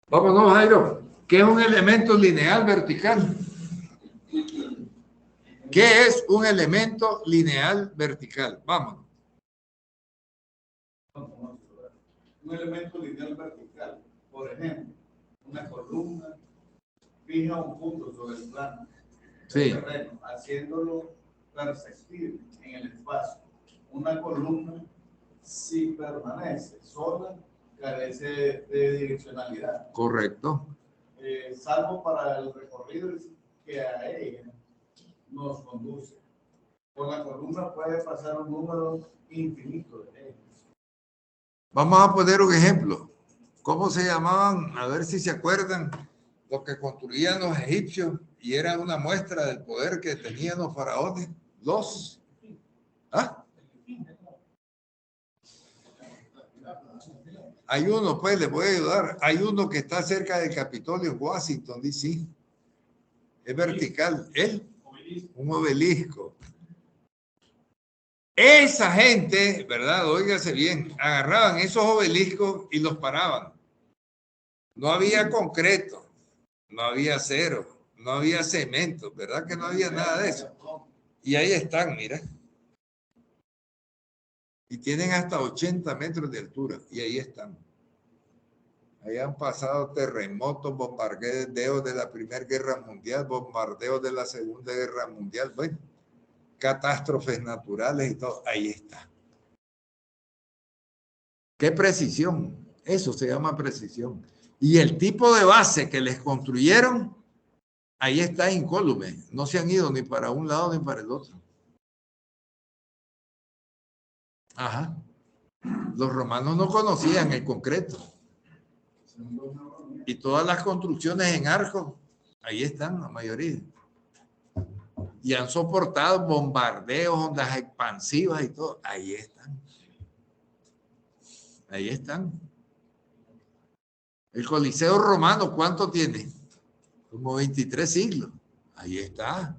Vámonos, Jairo. ¿Qué es un elemento lineal vertical? ¿Qué es un elemento lineal vertical? Vámonos. Un elemento lineal vertical, por ejemplo, una columna fija un punto sobre el plano del terreno, haciéndolo perceptible en el espacio. Una columna, si permanece sola, carece de direccionalidad. Correcto. Salvo para el recorrido que a ella nos conduce. Con la columna puede pasar un número infinito de ejes. Vamos a poner un ejemplo. ¿Cómo se llamaban? A ver si se acuerdan los que construían los egipcios y era una muestra del poder que tenían los faraones. ¿Ah? Hay uno, pues, les voy a ayudar. Hay uno que está cerca del Capitolio en Washington, D.C. Es vertical. ¿Él? Un obelisco. Esa gente, ¿verdad? Óigase bien, agarraban esos obeliscos y los paraban. No había concreto, no había acero, no había cemento, ¿verdad? Que no había nada de eso. Y ahí están, mira. Y tienen hasta 80 metros de altura. Y ahí están. Ahí han pasado terremotos, bombardeos de la Primera Guerra Mundial, bombardeos de la Segunda Guerra Mundial, bueno, catástrofes naturales y todo. Ahí está. ¿Qué precisión? Eso se llama precisión. Y el tipo de base que les construyeron, ahí está incólume. No se han ido ni para un lado ni para el otro. Ajá. Los romanos no conocían el concreto. Y todas las construcciones en arco, ahí están la mayoría. Y han soportado bombardeos, ondas expansivas y todo. Ahí están. Ahí están. El Coliseo romano, ¿cuánto tiene? Como 23 siglos. Ahí está.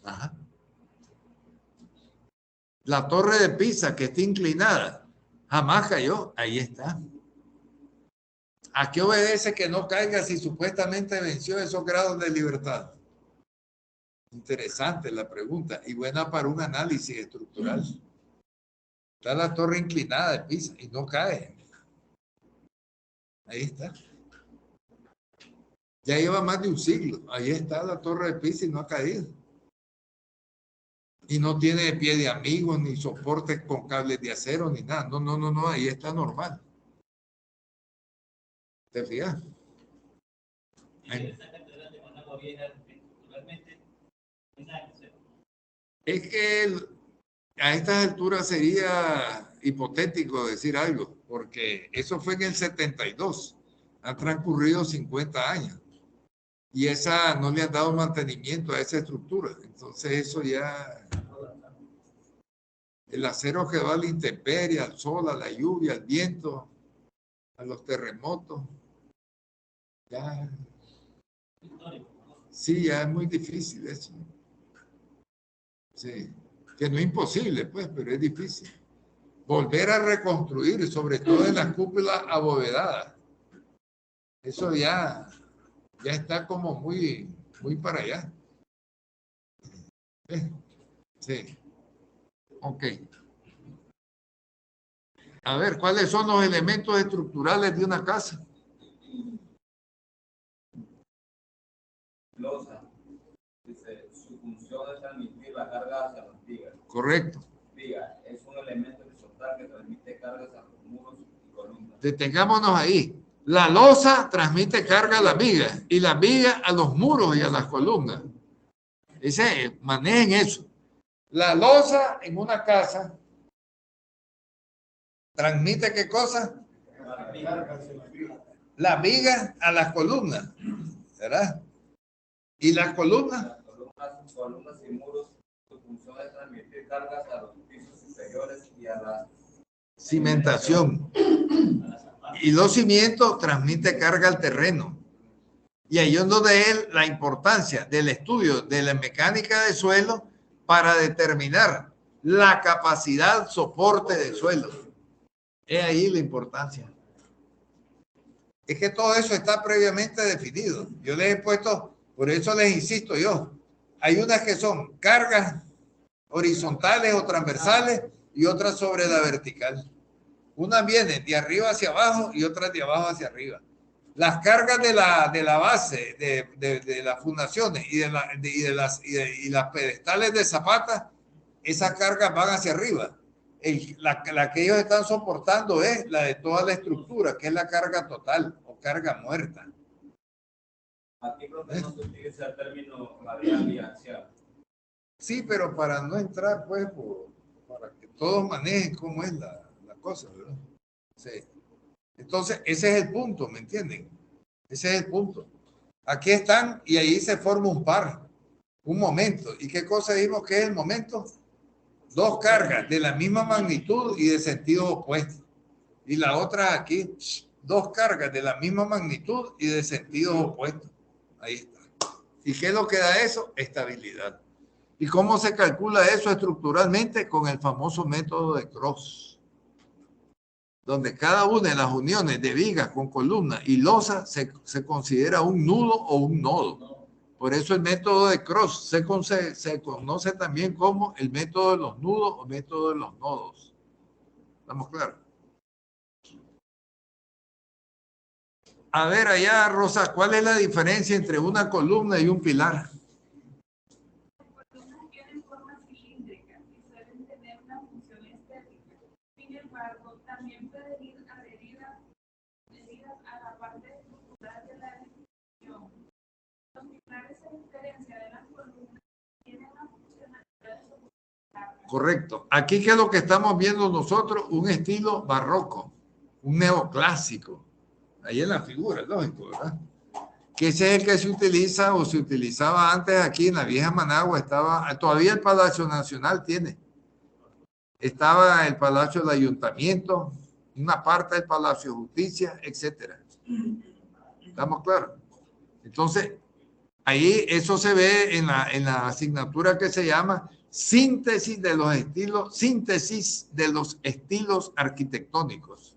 Ajá. La torre de Pisa, que está inclinada, jamás cayó. Ahí está. ¿A qué obedece que no caiga si supuestamente venció esos grados de libertad? Interesante la pregunta y buena para un análisis estructural. Está la torre inclinada de Pisa y no cae. Ahí está. Ya lleva más de un siglo. Ahí está la torre de Pisa y no ha caído. Y no tiene pie de amigo, ni soportes con cables de acero, ni nada. No. Ahí está normal. ¿Te fijas? Y esa catedral de Managua Vieja, estructuralmente, Es que a estas alturas sería hipotético decir algo, porque eso fue en el 72. Han transcurrido 50 años. Y esa no le han dado mantenimiento a esa estructura. Entonces eso ya... El acero que va a la intemperie, al sol, a la lluvia, al viento, a los terremotos. Ya... Sí, ya es muy difícil eso. Sí. Que no es imposible, pues, pero es difícil. Volver a reconstruir, sobre todo en las cúpulas abovedadas. Eso ya está como muy para allá. Sí. Ok. A ver, ¿cuáles son los elementos estructurales de una casa? Losa. Dice, su función es transmitir la carga hacia las vigas. Correcto. Viga es un elemento horizontal que transmite cargas a los muros y columnas. Detengámonos ahí. La losa transmite carga a las vigas y las vigas a los muros y a las columnas. Manejen eso. La losa en una casa transmite ¿qué cosa? La viga a las columnas, ¿verdad? ¿Y las columnas? Las columnas y muros, su función es transmitir cargas a los pisos superiores y a la cimentación. Y los cimientos transmiten carga al terreno. Y ahí es donde es la importancia del estudio de la mecánica de suelo para determinar la capacidad soporte del suelo. Es ahí la importancia. Es que todo eso está previamente definido. Yo les he puesto, por eso les insisto yo, hay unas que son cargas horizontales o transversales y otras sobre la vertical. Unas vienen de arriba hacia abajo y otras de abajo hacia arriba. Las cargas de la base, de las fundaciones y las pedestales de zapatas, esas cargas van hacia arriba. La que ellos están soportando es la de toda la estructura, que es la carga total o carga muerta. Aquí creo que no se utiliza el término radial y axial. Sí, pero para no entrar, pues, para que todos manejen cómo es la cosa, ¿verdad? Sí. Entonces, ese es el punto, ¿me entienden? Ese es el punto. Aquí están y ahí se forma un par, un momento. ¿Y qué cosa dijimos que es el momento? Dos cargas de la misma magnitud y de sentido opuesto. Y la otra aquí, dos cargas de la misma magnitud y de sentido opuesto. Ahí está. ¿Y qué es lo que da eso? Estabilidad. ¿Y cómo se calcula eso estructuralmente? Con el famoso método de Cross, donde cada una de las uniones de vigas con columna y losa se considera un nudo o un nodo. Por eso el método de Cross se conoce también como el método de los nudos o método de los nodos. ¿Estamos claros? A ver allá, Rosa, ¿cuál es la diferencia entre una columna y un pilar? Las columnas tienen forma cilíndrica y suelen tener una función estética. Sin embargo, también pueden ir adheridas a la parte estructural de la edificación. Los pilares, a diferencia de las columnas, tienen una funcionalidad de soportar. Correcto. Aquí, ¿qué es lo que estamos viendo nosotros? Un estilo barroco, un neoclásico. Ahí en la figura, lógico, ¿verdad? Que ese es el que se utiliza o se utilizaba antes aquí en la vieja Managua. Todavía el Palacio Nacional tiene. Estaba el Palacio del Ayuntamiento, una parte del Palacio de Justicia, etcétera. ¿Estamos claros? Entonces, ahí eso se ve en la asignatura que se llama síntesis de los estilos arquitectónicos.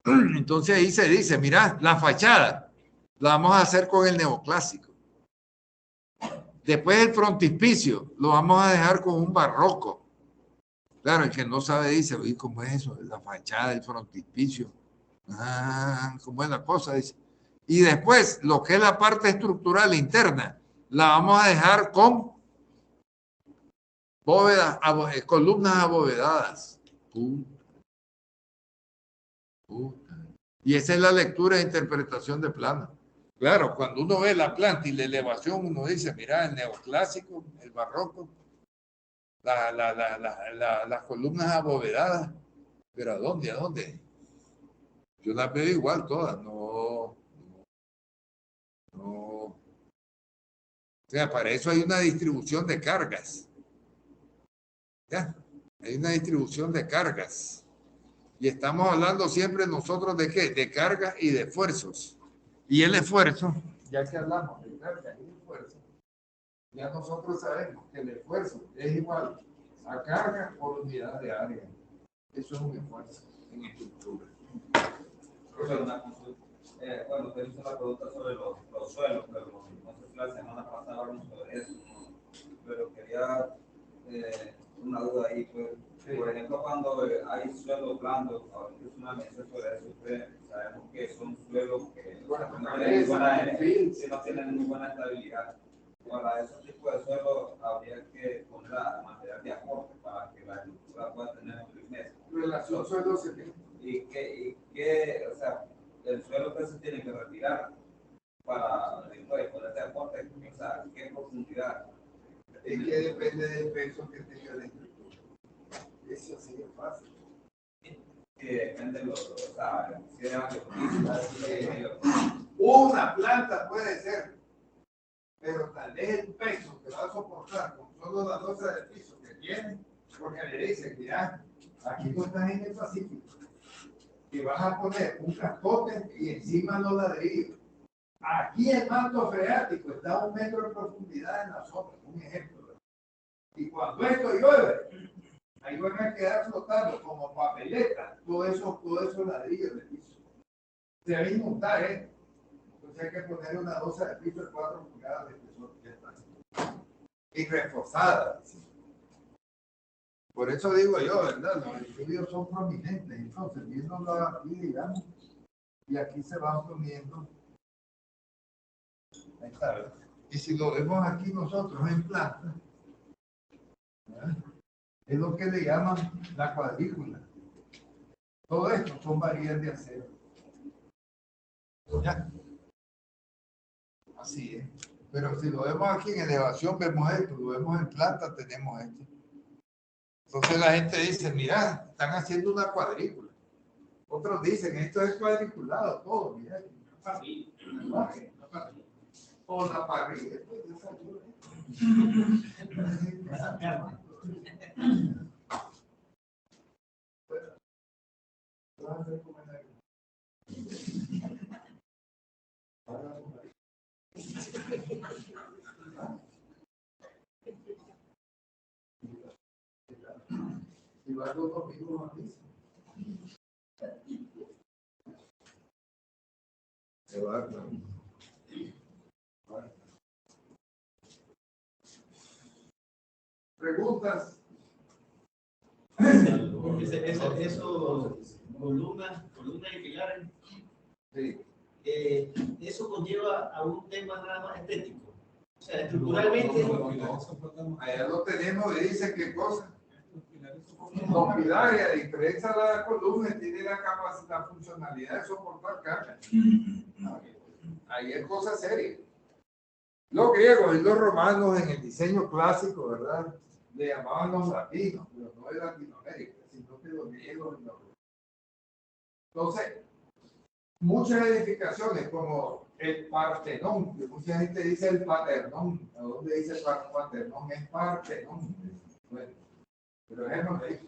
Entonces ahí se dice, mira, la fachada la vamos a hacer con el neoclásico. Después el frontispicio lo vamos a dejar con un barroco. Claro, el que no sabe dice, oye, ¿cómo es eso? La fachada, el frontispicio. Ah, ¿cómo es la cosa? Dice. Y después, lo que es la parte estructural interna, la vamos a dejar con bóvedas, columnas abovedadas. Y esa es la lectura e interpretación de plano. Claro, cuando uno ve la planta y la elevación, uno dice, mira, el neoclásico, el barroco, las columnas abovedadas. ¿Pero a dónde? ¿A dónde? Yo las veo igual todas. No. O sea, para eso hay una distribución de cargas. ¿Ya? Hay una distribución de cargas. Y estamos hablando siempre nosotros de qué? De cargas y de esfuerzos. Y el esfuerzo, ya que hablamos de cargas y esfuerzo, ya nosotros sabemos que el esfuerzo es igual a carga por unidad de área. Eso es un esfuerzo en estructura. Una consulta. Bueno, te hice la pregunta sobre los suelos, pero no sé si la semana pasada hablamos sobre eso, ¿no? Pero quería una duda ahí, pues, por ejemplo, cuando hay suelos blandos, ahora que es una mesa sobre eso, pues, sabemos que son suelos que no tienen muy buena estabilidad. Para ese tipo de suelo habría que poner material de aporte para que la estructura pueda tener firmeza. Relación suelo y que, o sea, el suelo que se tiene que retirar para después ponerse aporte, o sea, qué profundidad. Es que depende del peso que tenga la estructura. Eso sí es fácil. Que depende de los, o sea, si una planta puede ser, pero tal vez el peso que va a soportar con solo la losa del piso que tiene, porque le dicen, mira, aquí no estás en el Pacífico, que vas a poner un cascote y encima los ladrillos. Aquí el manto freático está a 1 metro de profundidad en la zona, un ejemplo. Y cuando esto llueve, ahí van a quedar flotando como papeletas todos esos ladrillos del piso. Se va a inundar, ¿eh? Entonces hay que poner una losa de piso de 4 pulgadas de espesor, ya está. Y reforzada. Por eso digo yo, ¿verdad? Los estudios son prominentes. Entonces, viéndolo aquí, digamos, y aquí se van poniendo. Ahí está, ¿verdad? Y si lo vemos aquí nosotros en planta, ¿verdad? Es lo que le llaman la cuadrícula. Todo esto son varillas de acero. ¿Ya? Así es. Pero si lo vemos aquí en elevación, vemos esto. Lo vemos en planta, tenemos esto. Entonces la gente dice, mira, están haciendo una cuadrícula. Otros dicen, esto es cuadriculado, todo, mira. O la parrilla. Y va a los mismos a misa. Se va, claro. ¿Preguntas? Eso, columnas y pilares, Sí. eso conlleva a un tema nada más estético. O sea, estructuralmente. Allá lo tenemos y dice qué cosa. Los pilares, a diferencia de la columna, tiene la capacidad, la funcionalidad de soportar carga. Ahí es cosa seria. Los griegos y los romanos en el diseño clásico, ¿verdad? Le llamaban los latinos, pero no de Latinoamérica, sino que los griegos y los romanos. Entonces, muchas edificaciones como el Partenón, que mucha gente dice el Paternón. ¿A dónde dice Paternón? Es Partenón. Bueno, pero es lo que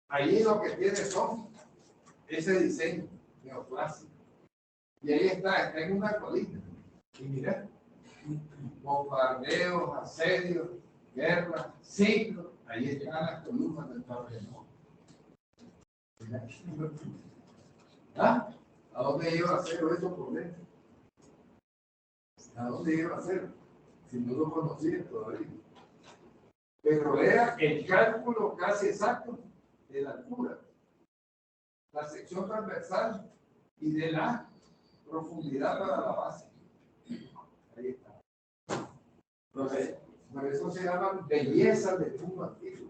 ahí lo que tiene son ese diseño neoclásico. Y ahí está en una colina. Y mira, bombardeos, asedios, guerras, siglos. Ahí están las columnas del Partenón. ¿Ah? ¿A dónde iba a ser eso por dentro? ¿A dónde iba a ser? Si no lo conocía todavía. Pero era el cálculo casi exacto de la altura, la sección transversal y de la profundidad para la base. Ahí está. Entonces, por eso se llaman bellezas del mundo antiguo.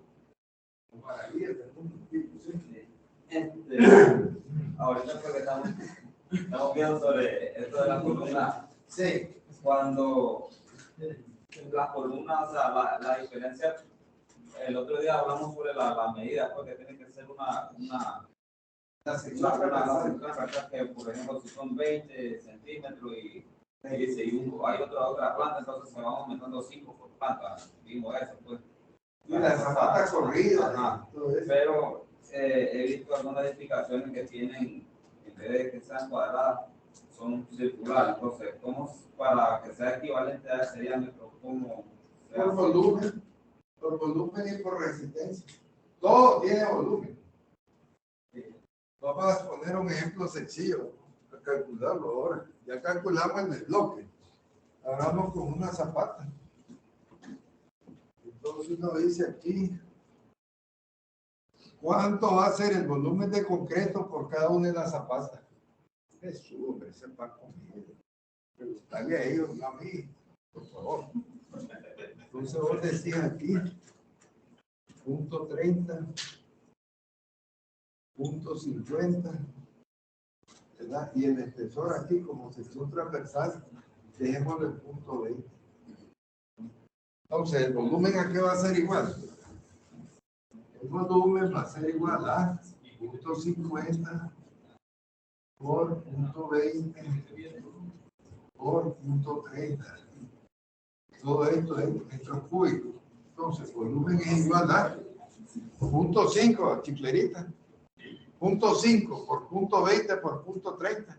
O maravillas del mundo antiguo. ¿Sí? Ahorita porque estamos viendo sobre esto de la columna. Sí. Cuando las columnas, o sea, la diferencia, el otro día hablamos sobre la medida, porque tiene que ser una que, por ejemplo, si son 20 centímetros y hay otra planta, entonces se van aumentando 5 por planta, digo eso, pues. Y la zapata corrida. Pero he visto algunas edificaciones que tienen, en vez de que sean cuadradas, son circulares. Entonces, ¿cómo para que sea equivalente a sería nuestro como por volumen y por resistencia? Todo tiene volumen. Vamos a poner un ejemplo sencillo, a calcularlo ahora. Ya calculamos el desbloque. Ahora vamos con una zapata. Entonces uno dice aquí, ¿cuánto va a ser el volumen de concreto por cada una de las zapatas? Jesús, hombre, ese pan conmigo. Preguntarle a ellos, no a mí, por favor. Entonces vos decís aquí, punto 30, punto 50, ¿verdad? Y el espesor aquí, como sección transversal, dejémoslo en punto 20. Entonces, ¿el volumen a qué va a ser igual? El volumen va a ser igual a punto 50 por punto 20 por punto 30. Todo esto es metros cúbicos. Entonces, el volumen es igual a punto 5, chiclerita. Punto 5 por punto 20 por punto 30.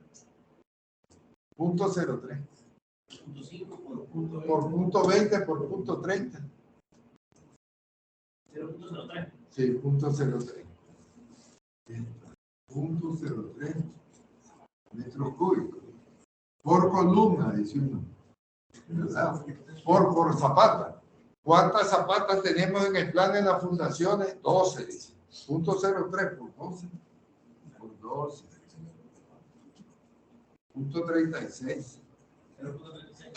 Punto 03. Punto 5 por punto 20 por punto 30. 0.03. Sí, punto 03. Punto 03 metros cúbicos. Por columna, dice uno. ¿Verdad? Por zapata. ¿Cuántas zapatas tenemos en el plan de las fundaciones? 12, dice. Punto 03 por 12. Por 12. Punto 36. 0.36.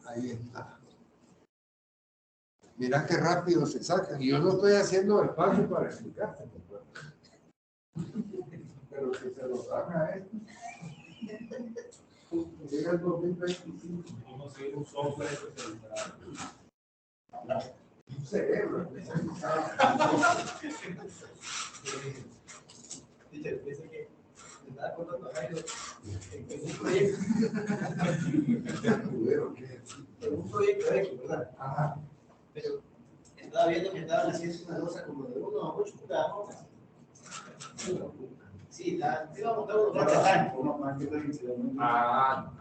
Ahí está. Mira qué rápido se sacan. Y yo no estoy haciendo espacio para explicarte. Pero si se lo dan a esto, llega el 2025. Vamos a seguir un software especializado. Un cerebro. Dice que me estaba contando a Jairo en un proyecto. En un proyecto hecho, ¿verdad? Ajá. Pero estaba viendo que estaban haciendo una losa como de 1 a 8 pulgadas. Sí, iba a montar unos grandes. Ah.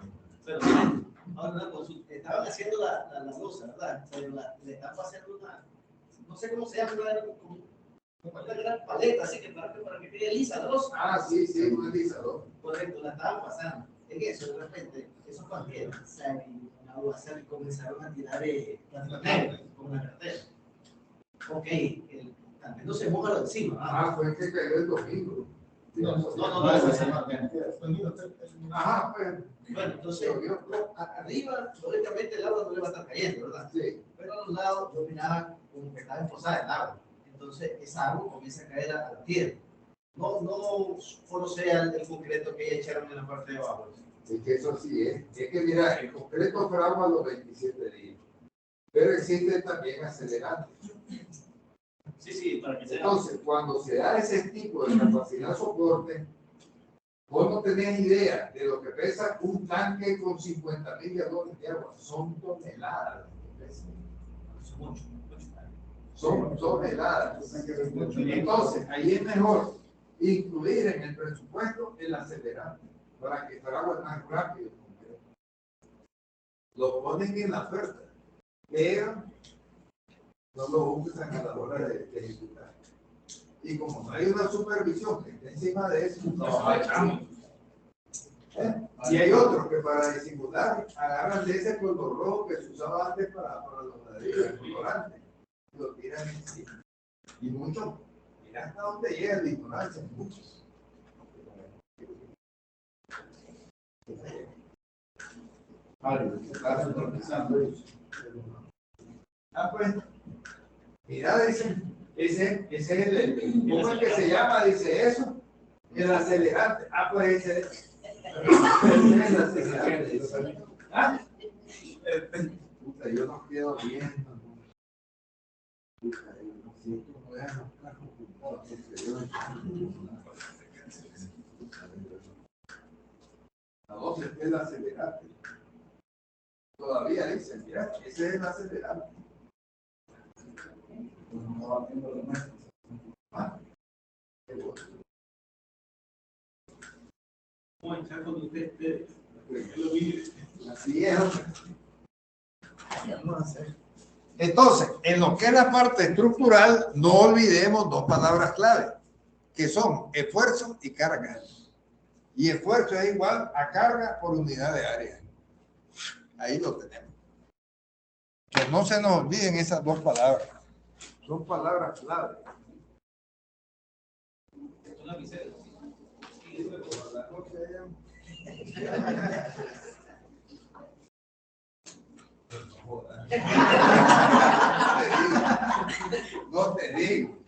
Pero miren, ahora una consulta. Estaban haciendo la losa, ¿verdad? Pero le estaban haciendo una, no sé cómo se llama, como una gran paleta, así que para que quede lisa la losa. Ah, sí, un alisador. Correcto, la estaban pasando. En eso, de repente, esos panqueros salen, y comenzaron a tirar con la cartera. Ok, tal vez no se moja lo encima. Ah, fue el que cayó el domingo. No, esa semana. Ajá, pues. Bueno, entonces, arriba, lógicamente el agua no le va a estar cayendo, ¿verdad? Sí. Pero a los lados yo miraba como que estaba enfosada el agua. Entonces, esa agua comienza a caer a la tierra. No solo sea el concreto que echaron en la parte de abajo. Es que eso sí es. Es que mira, el concreto fragua a los 27 días. Pero existe también acelerante. Sí, para que sea. Entonces, cuando se da ese tipo de capacidad de soporte, vos no tenés idea de lo que pesa un tanque con 50,000 galones de agua. Son toneladas. Son toneladas. Entonces, ahí es mejor incluir en el presupuesto el acelerante para que el agua más rápido. Lo ponen en la oferta, pero no lo usan a la hora de ejecutar. Y como no hay una supervisión que esté encima de eso, no echamos. Y hay otros que para disimular agarran de ese color rojo que se usaba antes para los ladrillos, el colorante, y lo tiran encima. Y muchos, mira hasta dónde llega la ignorancia, muchos. Pues, mira, ese es ¿cómo es que se llama? Dice eso, el acelerante. Pues ese es el acelerante. Puta, yo no quedo bien. Puta, yo no siento que vean los carros juntados, porque yo a 12 es el acelerante. Todavía dicen, mira, ese es el acelerante. No va viendo lo más. Ah, qué bueno. Como en cuando usted lo vive. Así es, hombre. Vamos a hacer. Entonces, en lo que es la parte estructural, no olvidemos dos palabras clave, que son esfuerzo y carga. Y esfuerzo es igual a carga por unidad de área. Ahí lo tenemos. Que no se nos olviden esas dos palabras. Son palabras clave. Una visera. No te digo.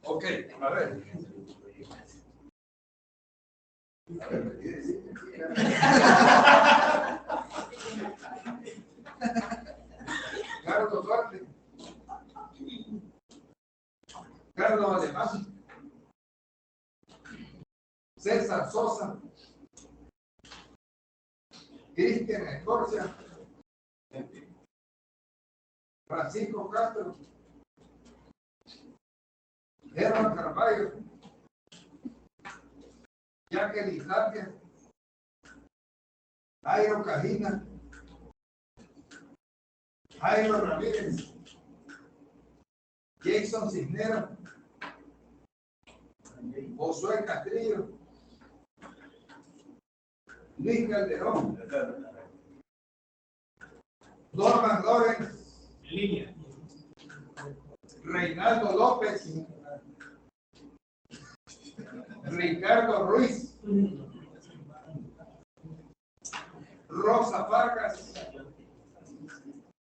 Ok, a ver. Carlos Duarte. Carlos Alemán. César Sosa. Cristian Escorcia. Francisco Castro. Germán Carvalho. Jacqueline Tapia. Jairo Cajina. Jairo Ramírez. Jason Cisneros. Josué Castrillo. Luis Calderón. Norman Lawrence. Línea. Reinaldo López. Ricardo Ruiz. Rosa Vargas.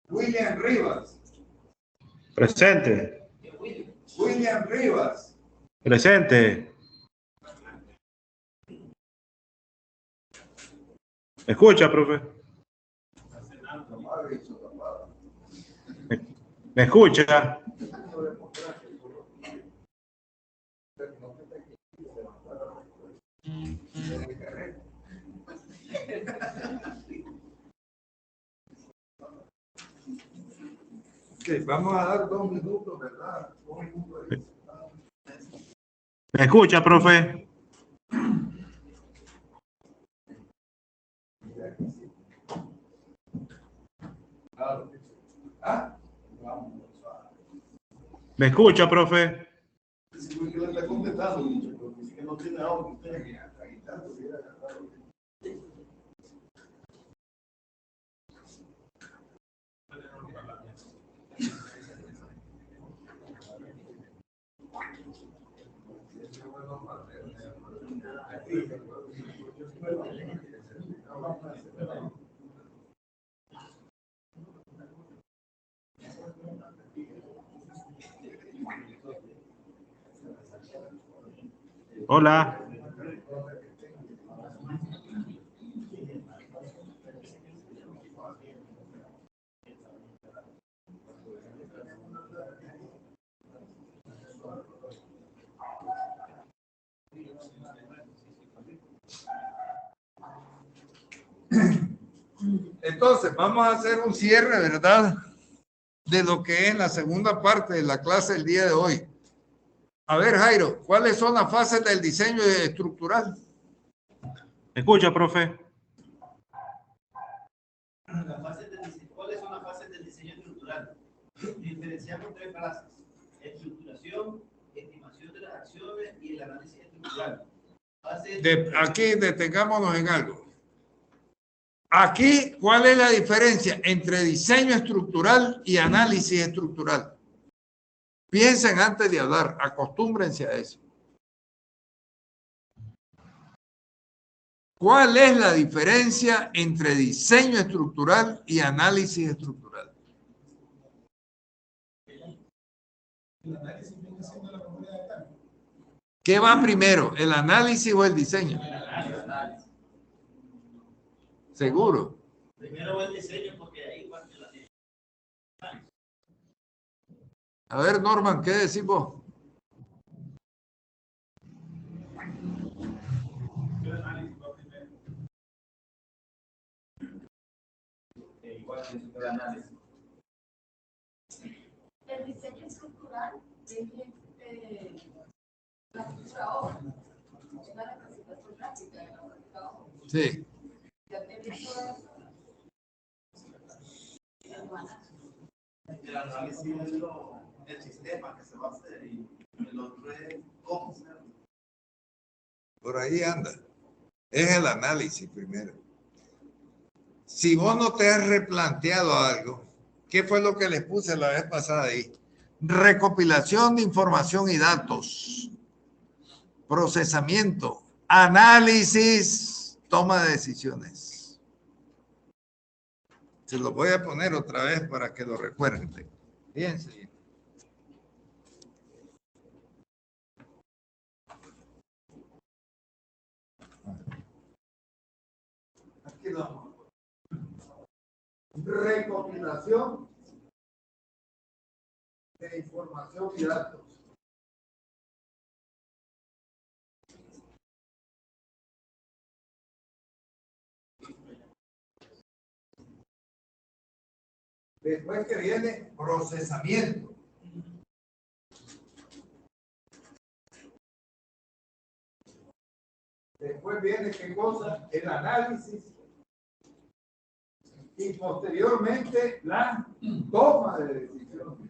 William Rivas. Presente. William Rivas. Presente. ¿Me escucha, profe? ¿Me escucha? Okay, vamos a dar 2 minutos, ¿verdad? 2 minutos. ¿Me escucha, profe? ¿Ah? ¿Me escucha, profe? Sí, porque le está contestando, porque dice que no tiene audio. Hola. Entonces, vamos a hacer un cierre, ¿verdad? De lo que es la segunda parte de la clase del día de hoy. A ver, Jairo, ¿cuáles son las fases del diseño estructural? ¿Me escucha, profe? ¿Cuáles son las fases del diseño estructural? Diferenciamos tres fases: estructuración, estimación de las acciones y el análisis estructural. Aquí detengámonos en algo. Aquí, ¿cuál es la diferencia entre diseño estructural y análisis estructural? Piensen antes de hablar, acostúmbrense a eso. ¿Cuál es la diferencia entre diseño estructural y análisis estructural? El análisis viene siendo la memoria de cambio. ¿Qué va primero, el análisis o el diseño? ¿Seguro? Primero va el diseño porque ahí parte la ley. A ver, Norman, ¿qué decís vos? Igual que el análisis. El diseño estructural es la estructura obra, es la representación gráfica de la obra. Sí. Ya te he dicho eso. El análisis es el sistema que se va a hacer y el otro es cómo hacerlo. Por ahí anda. Es el análisis primero. Si vos no te has replanteado algo, ¿qué fue lo que les puse la vez pasada ahí? Recopilación de información y datos, procesamiento, análisis, toma de decisiones. Se lo voy a poner otra vez para que lo recuerden. Fíjense. Aquí lo vamos. Recopilación de información y datos. Después que viene procesamiento. Después viene qué cosa, el análisis. Y posteriormente la toma de decisiones.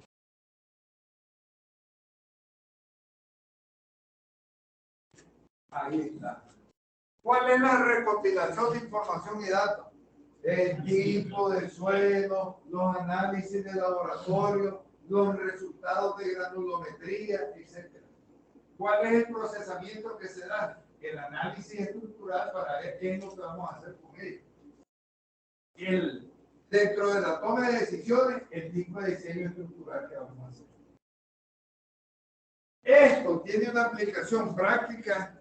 Ahí está. ¿Cuál es la recopilación de información y datos? El tipo de suelo, los análisis de laboratorio, los resultados de granulometría, etc. ¿Cuál es el procesamiento que se da? El análisis estructural para ver qué es lo que vamos a hacer con ello. Dentro de la toma de decisiones, el tipo de diseño estructural que vamos a hacer. Esto tiene una aplicación práctica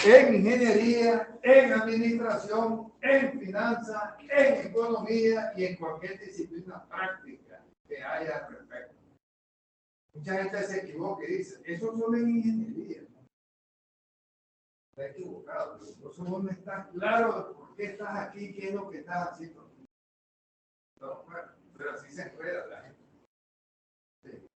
en ingeniería, en administración, en finanzas, en economía y en cualquier disciplina práctica que haya al respecto. Mucha gente se equivoca y dice, eso solo en ingeniería. Está equivocado. Eso no está claro de por qué estás aquí, qué es lo que estás haciendo. No, bueno, pero así se enreda la gente. Sí.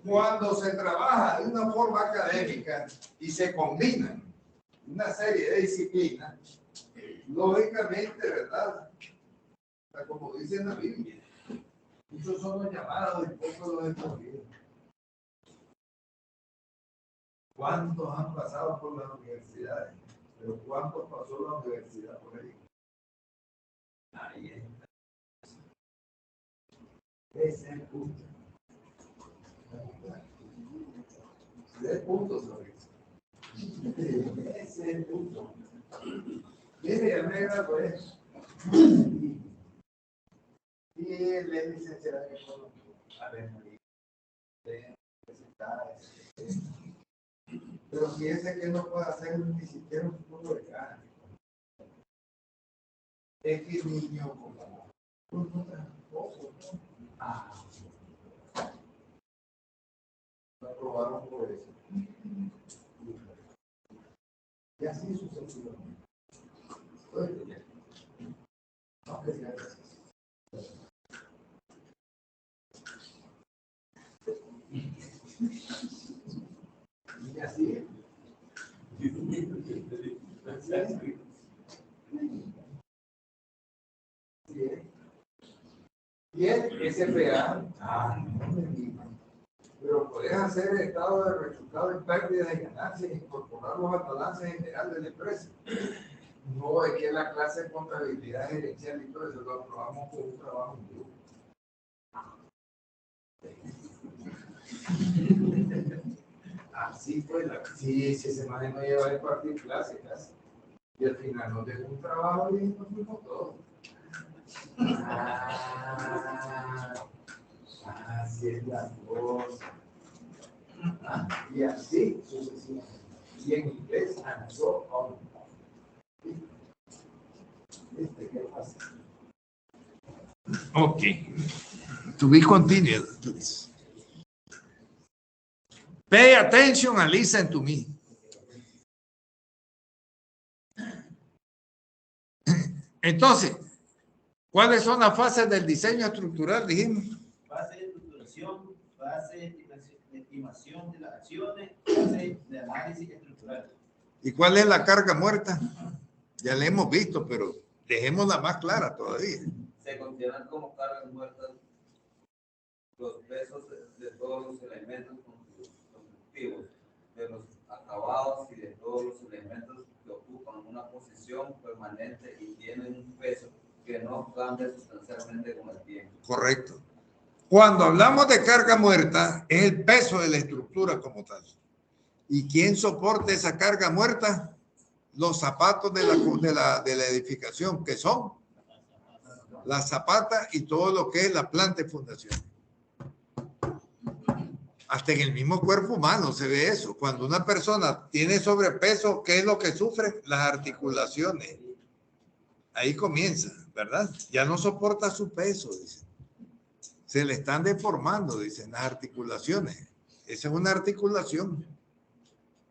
Cuando se trabaja de una forma académica y se combinan una serie de disciplinas, lógicamente, ¿verdad? Como dice en la Biblia, muchos son los llamados y pocos los escogidos. ¿Cuántos han pasado por las universidades? Pero ¿cuántos pasó la universidad por ahí? Ahí está. Ese es el punto. 3 puntos sobre eso. Ese es el punto. Mire, ya me grabó eso. Y él es licenciado en economía. A ver, pero fíjense que no puede hacer ni siquiera un poco de cara. Es que el niño como no tampoco, ¿no? Lo aprobaron por eso. Y así sucesivamente. No, que sea así. Y así es. Y el SPA, no me digas. Pero puedes hacer estado de resultado en pérdida de ganancias e incorporarlos al balance general de la empresa. No es que la clase de contabilidad gerencial y todo eso lo aprobamos con un trabajo en grupo. Así fue sí, ese maestro no lleva el partido clase casi. Y al final nos dejó un trabajo y nos fuimos todos. Así es la cosa. Y así sucesivamente. Y en inglés, and so on. ¿Qué pasa? Ok. To be continued, please. Pay attention and listen to me. Entonces, ¿cuáles son las fases del diseño estructural? Dijimos. Fase de estructuración, fase de estimación de las acciones, fase de análisis estructural. ¿Y cuál es la carga muerta? Ya la hemos visto, pero dejémosla más clara todavía. Se consideran como cargas muertas los pesos de todos los elementos constructivos, de los acabados y de todos los elementos que ocupan una posición permanente y tienen un peso que no cambia sustancialmente con el tiempo. Correcto. Cuando hablamos de carga muerta, es el peso de la estructura como tal. ¿Y quién soporta esa carga muerta? Los zapatos de la edificación, que son las zapatas y todo lo que es la planta de fundación. Hasta en el mismo cuerpo humano se ve eso. Cuando una persona tiene sobrepeso, ¿qué es lo que sufre? Las articulaciones. Ahí comienza, ¿verdad? Ya no soporta su peso, dice. Se le están deformando, dicen, las articulaciones. Esa es una articulación.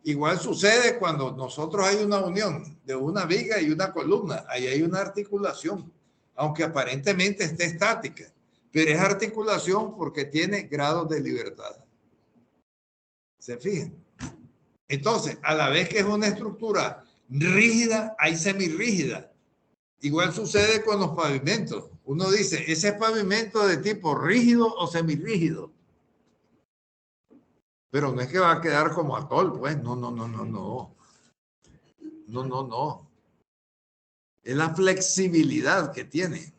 Igual sucede cuando nosotros hay una unión de una viga y una columna. Ahí hay una articulación, aunque aparentemente esté estática, pero es articulación porque tiene grados de libertad. ¿Se fijan? Entonces, a la vez que es una estructura rígida, hay semirrígida. Igual sucede con los pavimentos. Uno dice, ¿ese es pavimento de tipo rígido o semirrígido? Pero no es que va a quedar como atol, pues. No. No. Es la flexibilidad que tiene.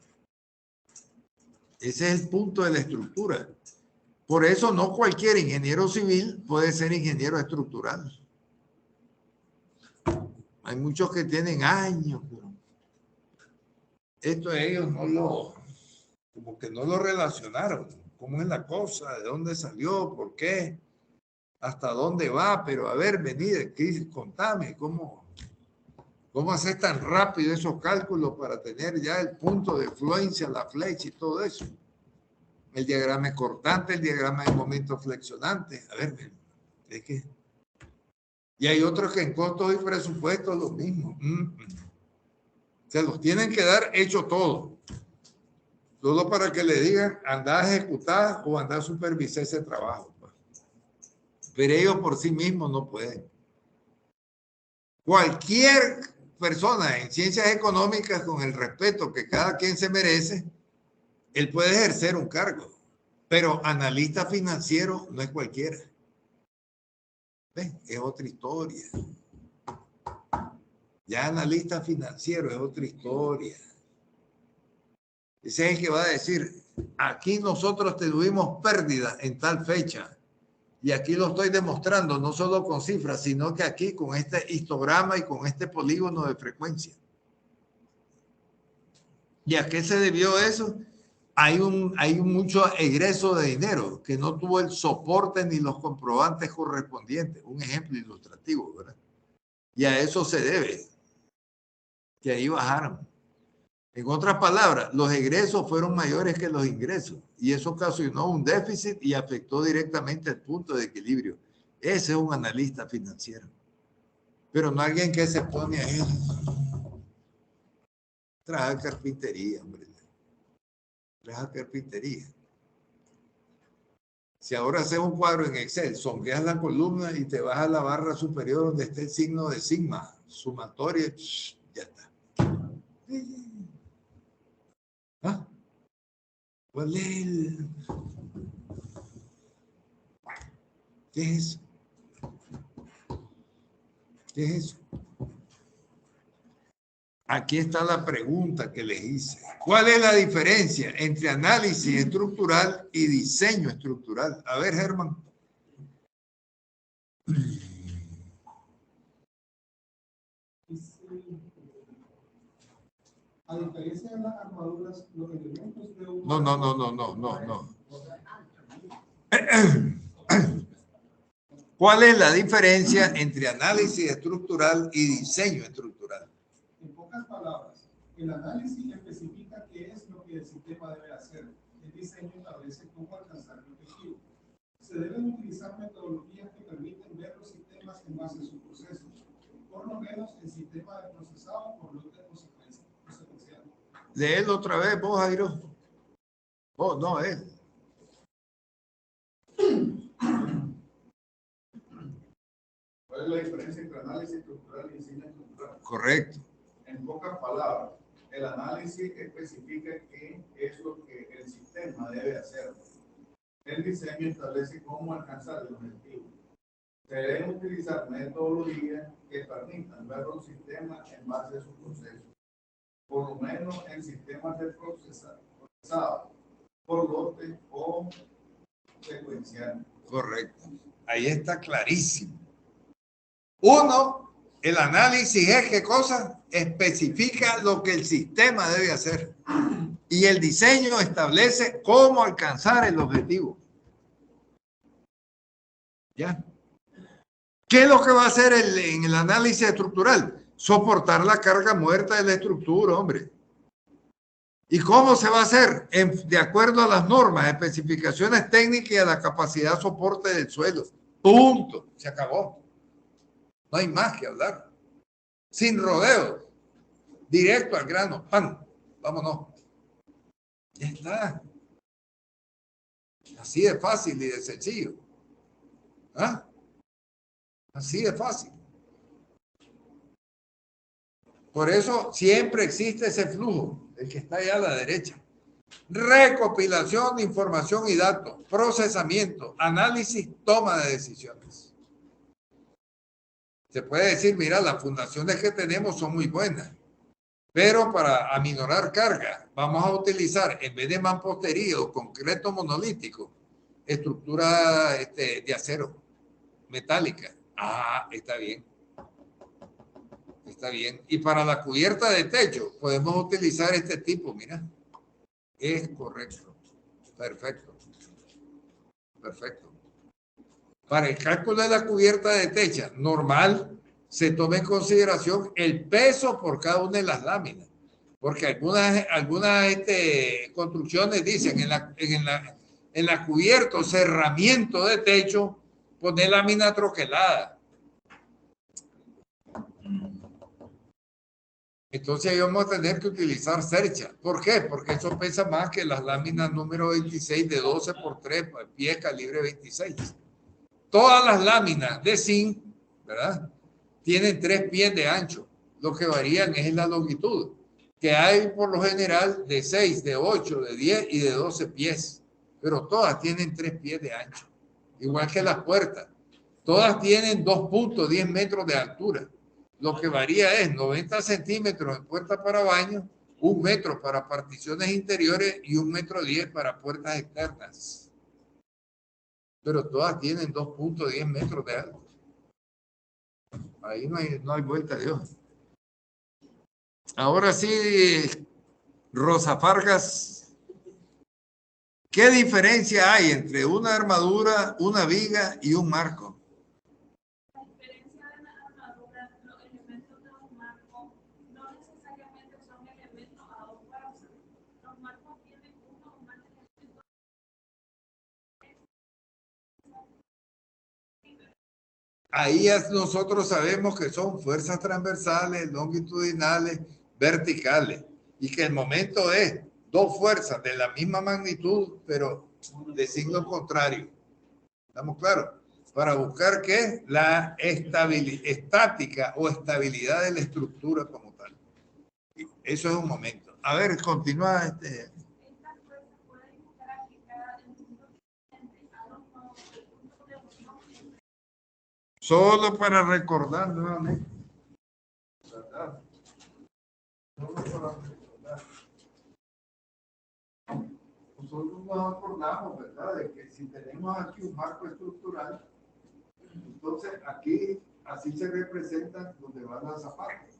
Ese es el punto de la estructura. Por eso no cualquier ingeniero civil puede ser ingeniero estructural. Hay muchos que tienen años, pero esto ellos como que no lo relacionaron. ¿Cómo es la cosa? ¿De dónde salió? ¿Por qué? ¿Hasta dónde va? Pero a ver, venid, contame, ¿cómo? ¿Cómo hacer tan rápido esos cálculos para tener ya el punto de fluencia, la flecha y todo eso? El diagrama es cortante, el diagrama de momento flexionante. A ver, ¿de qué? Y hay otros que en costos y presupuestos lo mismo. Se los tienen que dar hecho todo. Solo para que le digan, anda a ejecutar o anda a supervisar ese trabajo. Pero ellos por sí mismos no pueden. Cualquier persona en ciencias económicas, con el respeto que cada quien se merece, él puede ejercer un cargo. Pero analista financiero no es cualquiera. ¿Ven? Es otra historia. Ya analista financiero es otra historia. Ese es el que va a decir, aquí nosotros tuvimos pérdida en tal fecha. Y aquí lo estoy demostrando, no solo con cifras, sino que aquí con este histograma y con este polígono de frecuencia. ¿Y a qué se debió eso? Hay mucho egreso de dinero que no tuvo el soporte ni los comprobantes correspondientes. Un ejemplo ilustrativo, ¿verdad? Y a eso se debe, que ahí bajaron. En otras palabras, los egresos fueron mayores que los ingresos y eso ocasionó un déficit y afectó directamente el punto de equilibrio. Ese es un analista financiero. Pero no alguien que se pone a él. Trabaja carpintería, hombre. Trabaja carpintería. Si ahora haces un cuadro en Excel, sombreas la columna y te vas a la barra superior donde esté el signo de sigma, sumatoria, ya está. ¿Ah? ¿Cuál es el... ¿Qué es eso? ¿Qué es eso? Aquí está la pregunta que les hice. ¿Cuál es la diferencia entre análisis estructural y diseño estructural? A ver, Germán. A diferencia de las armaduras, los elementos de un... No. ¿Cuál es la diferencia entre análisis estructural y diseño estructural? En pocas palabras, el análisis especifica qué es lo que el sistema debe hacer. El diseño establece cómo alcanzar el objetivo. Se deben utilizar metodologías que permiten ver los sistemas en base a su proceso. Por lo menos el sistema de procesado por lote secuencial. Léelo otra vez, vos, Jairo. Oh, no, él. ¿Cuál es la diferencia entre análisis estructural y diseño estructural? Correcto. En pocas palabras, el análisis especifica qué es lo que el sistema debe hacer. El diseño establece cómo alcanzar el objetivo. Se deben utilizar metodologías que permitan ver un sistema en base a su proceso, por lo menos en sistemas de procesado, por lote o secuencial. Correcto. Ahí está clarísimo. Uno, el análisis es ¿qué cosa? Especifica lo que el sistema debe hacer. Y el diseño establece cómo alcanzar el objetivo. ¿Ya? ¿Qué es lo que va a hacer en el análisis estructural? Soportar la carga muerta de la estructura, hombre. ¿Y cómo se va a hacer? De acuerdo a las normas, especificaciones técnicas y a la capacidad de soporte del suelo. Punto. Se acabó. No hay más que hablar. Sin rodeos. Directo al grano. ¡Pam! Vámonos. Ya está. Así de fácil y de sencillo. ¿Ah? Así de fácil. Por eso siempre existe ese flujo, el que está allá a la derecha. Recopilación de información y datos, procesamiento, análisis, toma de decisiones. Se puede decir, mira, las fundaciones que tenemos son muy buenas, pero para aminorar carga vamos a utilizar, en vez de mampostería o concreto monolítico, estructura de acero, metálica. Ah, está bien. Está bien. Y para la cubierta de techo podemos utilizar este tipo, mira. Es correcto. Perfecto. Perfecto. Para el cálculo de la cubierta de techo normal, se tome en consideración el peso por cada una de las láminas. Porque algunas construcciones dicen en la cubierta o cerramiento de techo, poner lámina troquelada. Entonces ahí vamos a tener que utilizar cercha. ¿Por qué? Porque eso pesa más que las láminas número 26 de 12 por 3 pies calibre 26. Todas las láminas de zinc, ¿verdad?, tienen 3 pies de ancho. Lo que varían es la longitud, que hay por lo general de 6, de 8, de 10 y de 12 pies. Pero todas tienen 3 pies de ancho. Igual que las puertas. Todas tienen 2.10 metros de altura. Lo que varía es 90 centímetros en puerta para baño, 1 metro para particiones interiores y 1,10 metros para puertas externas. Pero todas tienen 2.10 metros de alto. Ahí no hay vuelta de hoja. Ahora sí, Rosa Fargas, ¿qué diferencia hay entre una armadura, una viga y un marco? La diferencia de la armadura, los elementos de los marcos no necesariamente son elementos a dos fuerzas. Los marcos tienen uno o más elementos. Ahí nosotros sabemos que son fuerzas transversales, longitudinales, verticales, y que el momento es 2 fuerzas de la misma magnitud, pero de signo contrario. ¿Estamos claros? Para buscar ¿qué? La estática o estabilidad de la estructura como tal. Eso es un momento. A ver, continúa. Estas fuerzas pueden estar aplicadas en puntos diferentes a los puntos de unión. Solo para recordar nuevamente. ¿Verdad? Solo para recordar. Nosotros nos acordamos, ¿verdad?, de que si tenemos aquí un marco estructural, entonces aquí así se representan donde van las zapatas.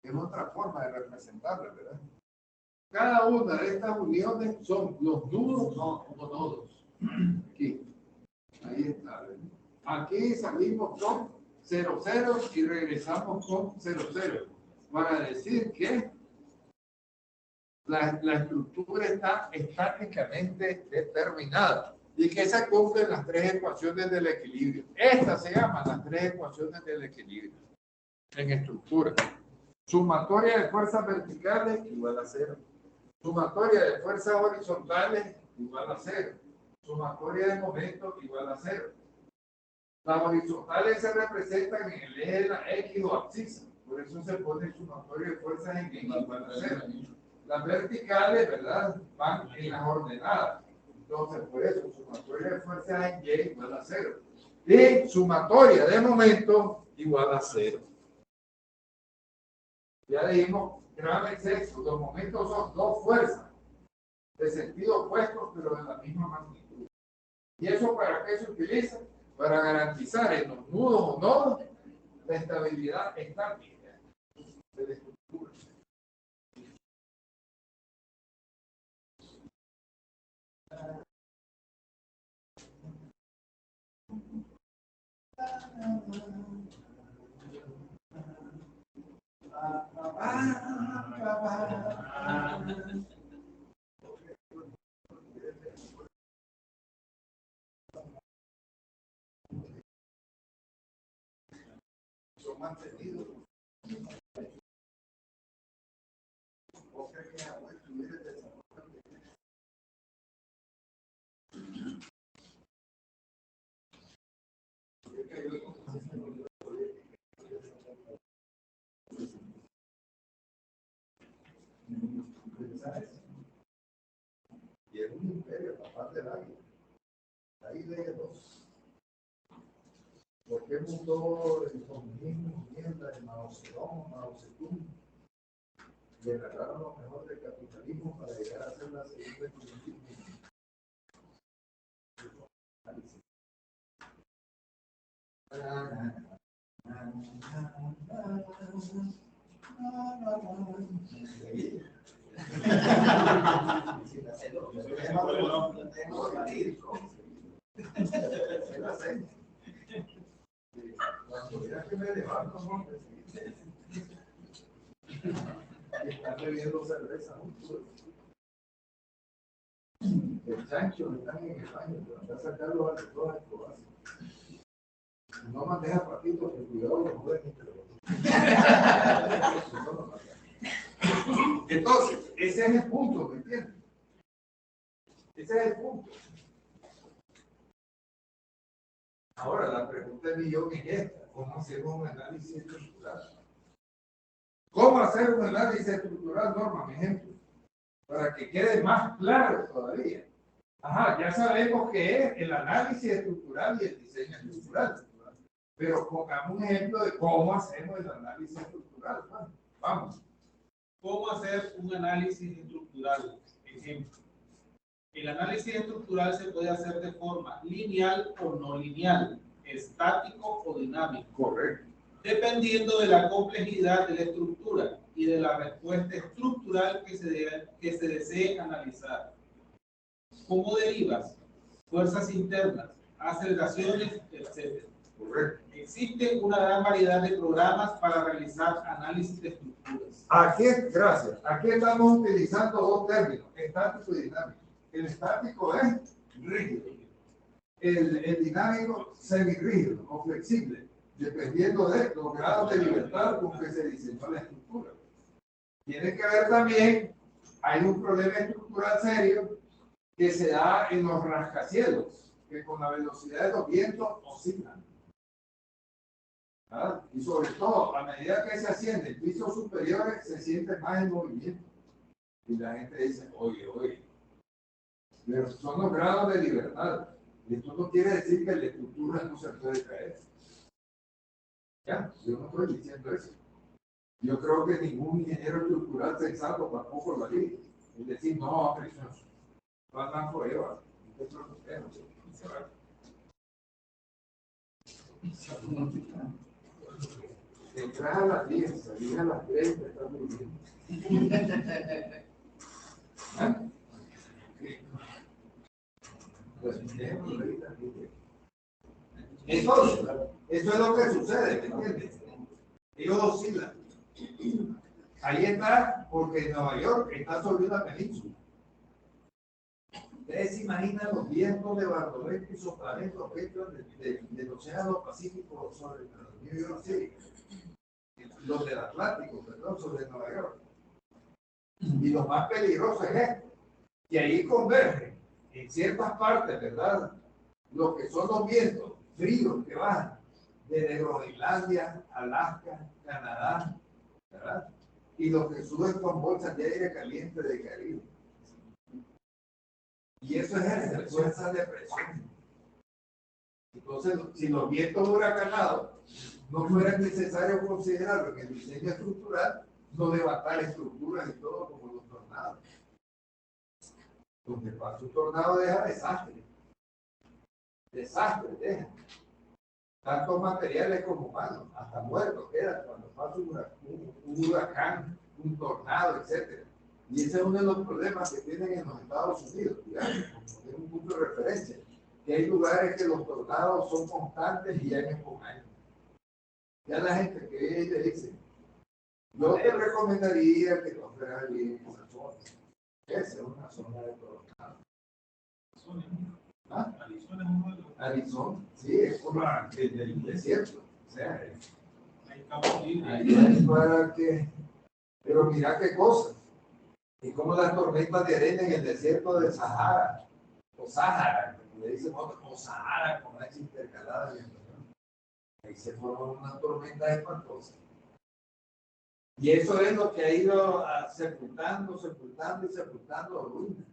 Es otra forma de representarla, ¿verdad? Cada una de estas uniones son los nudos o nodos. Aquí. Ahí está, ¿verdad? Aquí salimos con 0, 0 y regresamos con 0, 0. Para decir que la estructura está estáticamente determinada y que se cumplen las 3 ecuaciones del equilibrio. Estas se llaman las 3 ecuaciones del equilibrio en estructura. Sumatoria de fuerzas verticales igual a 0. Sumatoria de fuerzas horizontales igual a 0. Sumatoria de momentos igual a 0. Las horizontales se representan en el eje de la X o abscisa. Por eso se pone sumatoria de fuerzas en X igual a 0. Las verticales, ¿verdad?, van en las ordenadas. Entonces, por eso, sumatoria de fuerzas en Y igual a 0. Y sumatoria de momentos igual a 0. Ya dijimos, gran exceso. Los momentos son 2 fuerzas de sentido opuesto, pero de la misma magnitud. ¿Y eso para qué se utiliza? Para garantizar en los nudos o nodos la estabilidad estática de la estructura. Son mantenidos. Y es un imperio, la paz del águila. Ahí de 2. ¿Por qué mutó el comunismo, mierda, el Mao Zedong, Mao Zedong? Le agarraron lo mejor del capitalismo para llegar a ser la segunda economía. Mira que me levanto, ¿no? Están bebiendo cerveza juntos. El chancho están en el baño, pero anda a sacarlos a todas las cosas. No maneja patitos, que cuidado, no pueden Entonces, ese es el punto, ¿me entiendes? Ese es el punto. Ahora, la pregunta del millón es esta: ¿cómo hacemos un análisis estructural? ¿Cómo hacer un análisis estructural, Norma? Mi ejemplo, para que quede más claro todavía. Ajá, ya sabemos qué es el análisis estructural y el diseño estructural. Pero pongamos un ejemplo de cómo hacemos el análisis estructural. Vamos. ¿Cómo hacer un análisis estructural? Ejemplo. El análisis estructural se puede hacer de forma lineal o no lineal, estático o dinámico. Correcto. Dependiendo de la complejidad de la estructura y de la respuesta estructural que se desee analizar. Como derivas, fuerzas internas, aceleraciones, etc. Correcto. Existe una gran variedad de programas para realizar análisis de estructuras. Aquí, gracias. Aquí estamos utilizando dos términos, estático y dinámico. El estático es rígido. El dinámico, semirrígido o flexible, dependiendo de los grados de libertad con que se diseñó la estructura. Tiene que ver también, hay un problema estructural serio que se da en los rascacielos, que con la velocidad de los vientos oscilan. ¿Ah? Y sobre todo, a medida que se asciende en pisos superiores, se siente más el movimiento. Y la gente dice, oye, pero son los grados de libertad. Esto no quiere decir que la estructura no se puede caer. Ya, yo no estoy diciendo eso. Yo creo que ningún ingeniero estructural sensato tampoco lo haría. Es decir, no, precios van a pruebas. No te preocupes, no se va. Entras a las 10, salís a las 3, te estás durmiendo. ¿Ah? Entonces, eso es lo que sucede, ¿me entiendes? Ellos oscilan. Ahí está, porque en Nueva York está sobre una península. Ustedes se imaginan los vientos de Bartolomé y soplaven los vientos del Océano Pacífico sobre New York City, los del Atlántico, perdón, sobre Nueva York. Y lo más peligroso es esto, que ahí convergen en ciertas partes, ¿verdad? Lo que son los vientos fríos que bajan desde Groenlandia, Alaska, Canadá, ¿verdad? Y los que suben con bolsas de aire caliente del Caribe. Y eso ejerce fuerza de presión. Entonces, si los vientos huracanados no fueran necesarios considerarlo en el diseño estructural, no levantar estructuras y todo como los tornados. Donde pasa un tornado deja desastre. Desastre deja. Tanto materiales como humanos, hasta muertos quedan cuando pasa un huracán, un tornado, etc. Y ese es uno de los problemas que tienen en los Estados Unidos, digamos, es un punto de referencia, que hay lugares que los tornados son constantes y años con años. Ya la gente que le dice, yo te recomendaría que no fueras bien en esa zona. Esa es una zona de tornado. ¿Ah? Arizona, sí, es como el desierto. O sea, ahí es para que... Pero mira qué cosa. Y como las tormentas de arena en el desierto del Sahara, o Sahara, como le dicen otros, o Sahara, como es intercalada. Ahí se forman unas tormentas espantosas. Y eso es lo que ha ido sepultando ruinas.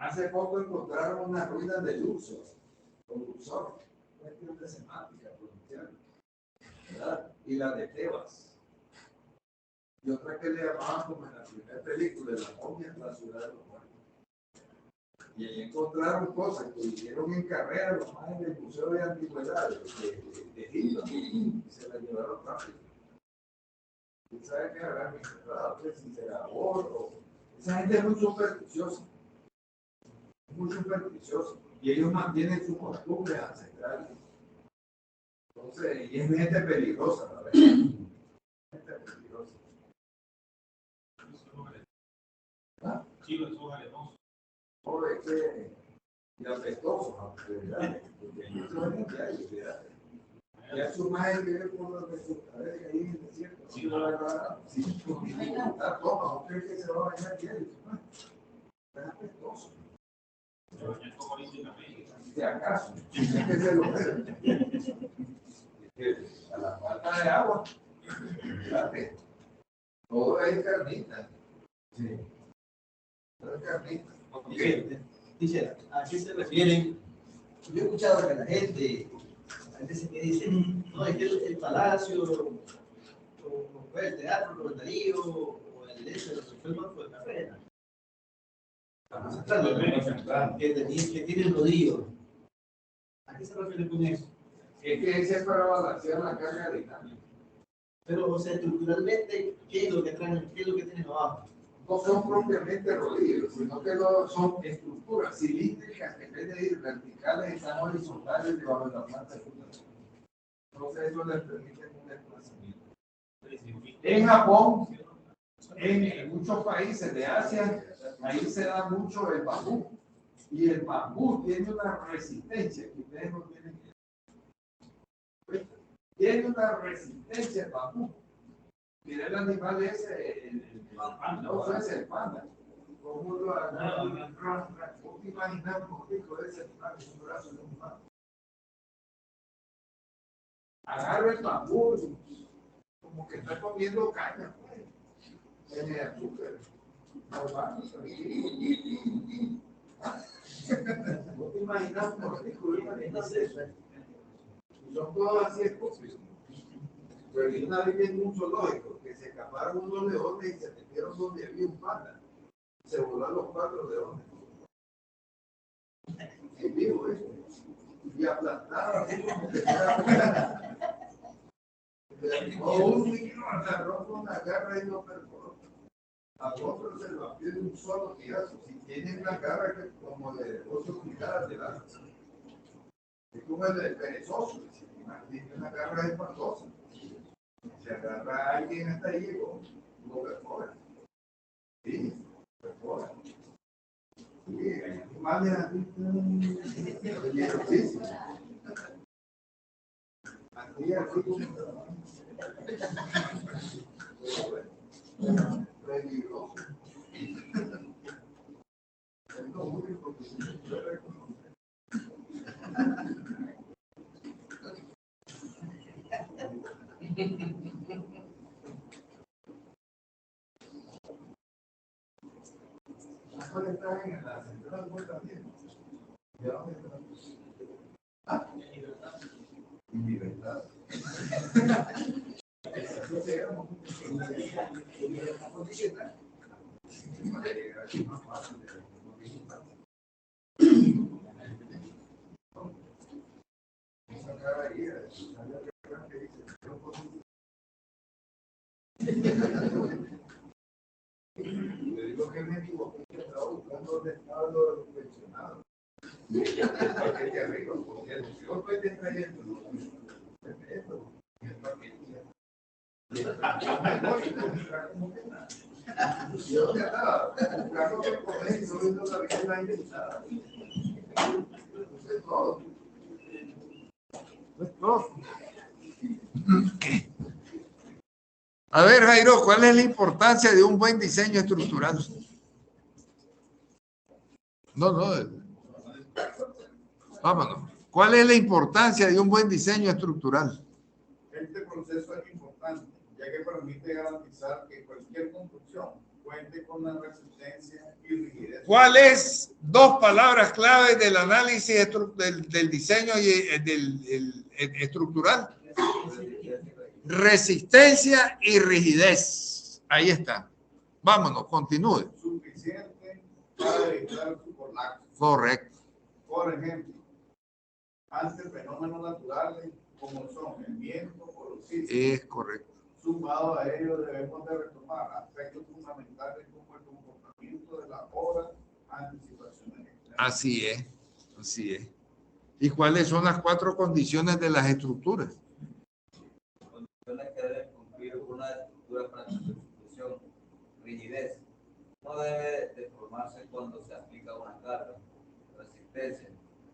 Hace poco encontraron unas ruinas de Luxor, cuestión de semántica pronuncial, ¿verdad? Y la de Tebas. Y otra que le llamaban como en la primera película, de la momia, la ciudad de los muertos. Y ahí encontraron cosas que hicieron en carrera los más del Museo de Antigüedades de Egipto, y se las llevaron rápido. ¿Quién sabe qué habrán encontrado? Si será oro. Esa gente es muy supersticiosa. Muy supersticiosa. Y ellos mantienen sus costumbres ancestrales. Entonces, y es gente peligrosa, la verdad. Gente peligrosa. ¿Ah? Sí, esos arenosos. Pobre que y apestosos, ¿verdad? Porque eso es mundial, ¿verdad? Ya su madre vive por los resultados ahí en el desierto. Sí, no la va a. Sí, está toma, ¿no cree que se va a bañar bien? Está apestoso. Si acaso, es que se lo ve. A la falta de agua, fíjate, todo es carnita. Sí. Todo es carnita. Dice, ¿a qué se refieren? Yo he escuchado que la gente, a veces que dice, no, es que el palacio, o el teatro, el Rotario, o el ese, lo que fue el Banco de Café, que tienen rodillos. ¿A qué se refiere con eso? Es que ese es para balancear la carga dinámica. Pero, o sea, estructuralmente, ¿qué es lo que traen, qué es lo que tienen abajo? No son propiamente rodillos, sino que son estructuras cilíndricas que en vez de ir verticales están horizontales debajo de la planta de fundación. Entonces eso les permite un desplazamiento. En Japón, en muchos países de Asia, ahí se da mucho el bambú. Y el bambú tiene una resistencia que ustedes no tienen. Tiene una resistencia el bambú. Mira el animal ese, no es el panda. ¿Cómo lo agarran? ¿Cómo te imaginas un poquito de ese animal en un brazo de un humano? Agarra el bambú, como que está comiendo caña, pues. Tiene azúcar. Normal. ¿No te imaginas un poquito de un animal de eso? Son todos así estúpidos. Pero una vez en un zoológico que se escaparon unos leones y se metieron donde había un panda. Se volaron los 4 leones. En vivo eso. Y aplastaron así como que fuera. O un niño agarró con una garra y lo perforó. A otro se lo abrió de un solo tirazo. Si tienen una garra que como de 8 pulgadas de largo. Es como el del perezoso. Tiene una garra espantosa. Se agarra a alguien hasta ahí y lo perfora. Sí, perfora. Sí, hay animales así peligrosísimos. Así como peligroso. Es lo único que se puede reconocer. ¿Cuál está en la central de también? ¿De dónde está? Ah, en libertad. Eso se llama condicional. Es más fácil de condicionar. Esa cara ahí, que dice, le digo que me equivoqué, que estaba buscando dónde estaban los pensionados. Porque de arriba, porque yo estoy trayendo esto. Yo dónde estaba buscando que comer y no viendo la vida la inventada. Es todo. Es todo. A ver, Jairo, ¿cuál es la importancia de un buen diseño estructural? Vámonos. ¿Cuál es la importancia de un buen diseño estructural? Este proceso es importante, ya que permite garantizar que cualquier construcción cuente con la resistencia y rigidez. ¿Cuáles dos palabras clave del análisis del diseño y del estructural? Resistencia y rigidez. Ahí está. Vámonos, continúe. Suficiente para evitar su colapso. Correcto. Por ejemplo, ante fenómenos naturales como son el viento o los sismos. Es correcto. Sumado a ello, debemos de retomar aspectos fundamentales como el comportamiento de la obra, anticipaciones. Así es, así es. ¿Y cuáles son las 4 condiciones de las estructuras? una estructura para su ejecución, rigidez. No debe deformarse cuando se aplica una carga. Resistencia.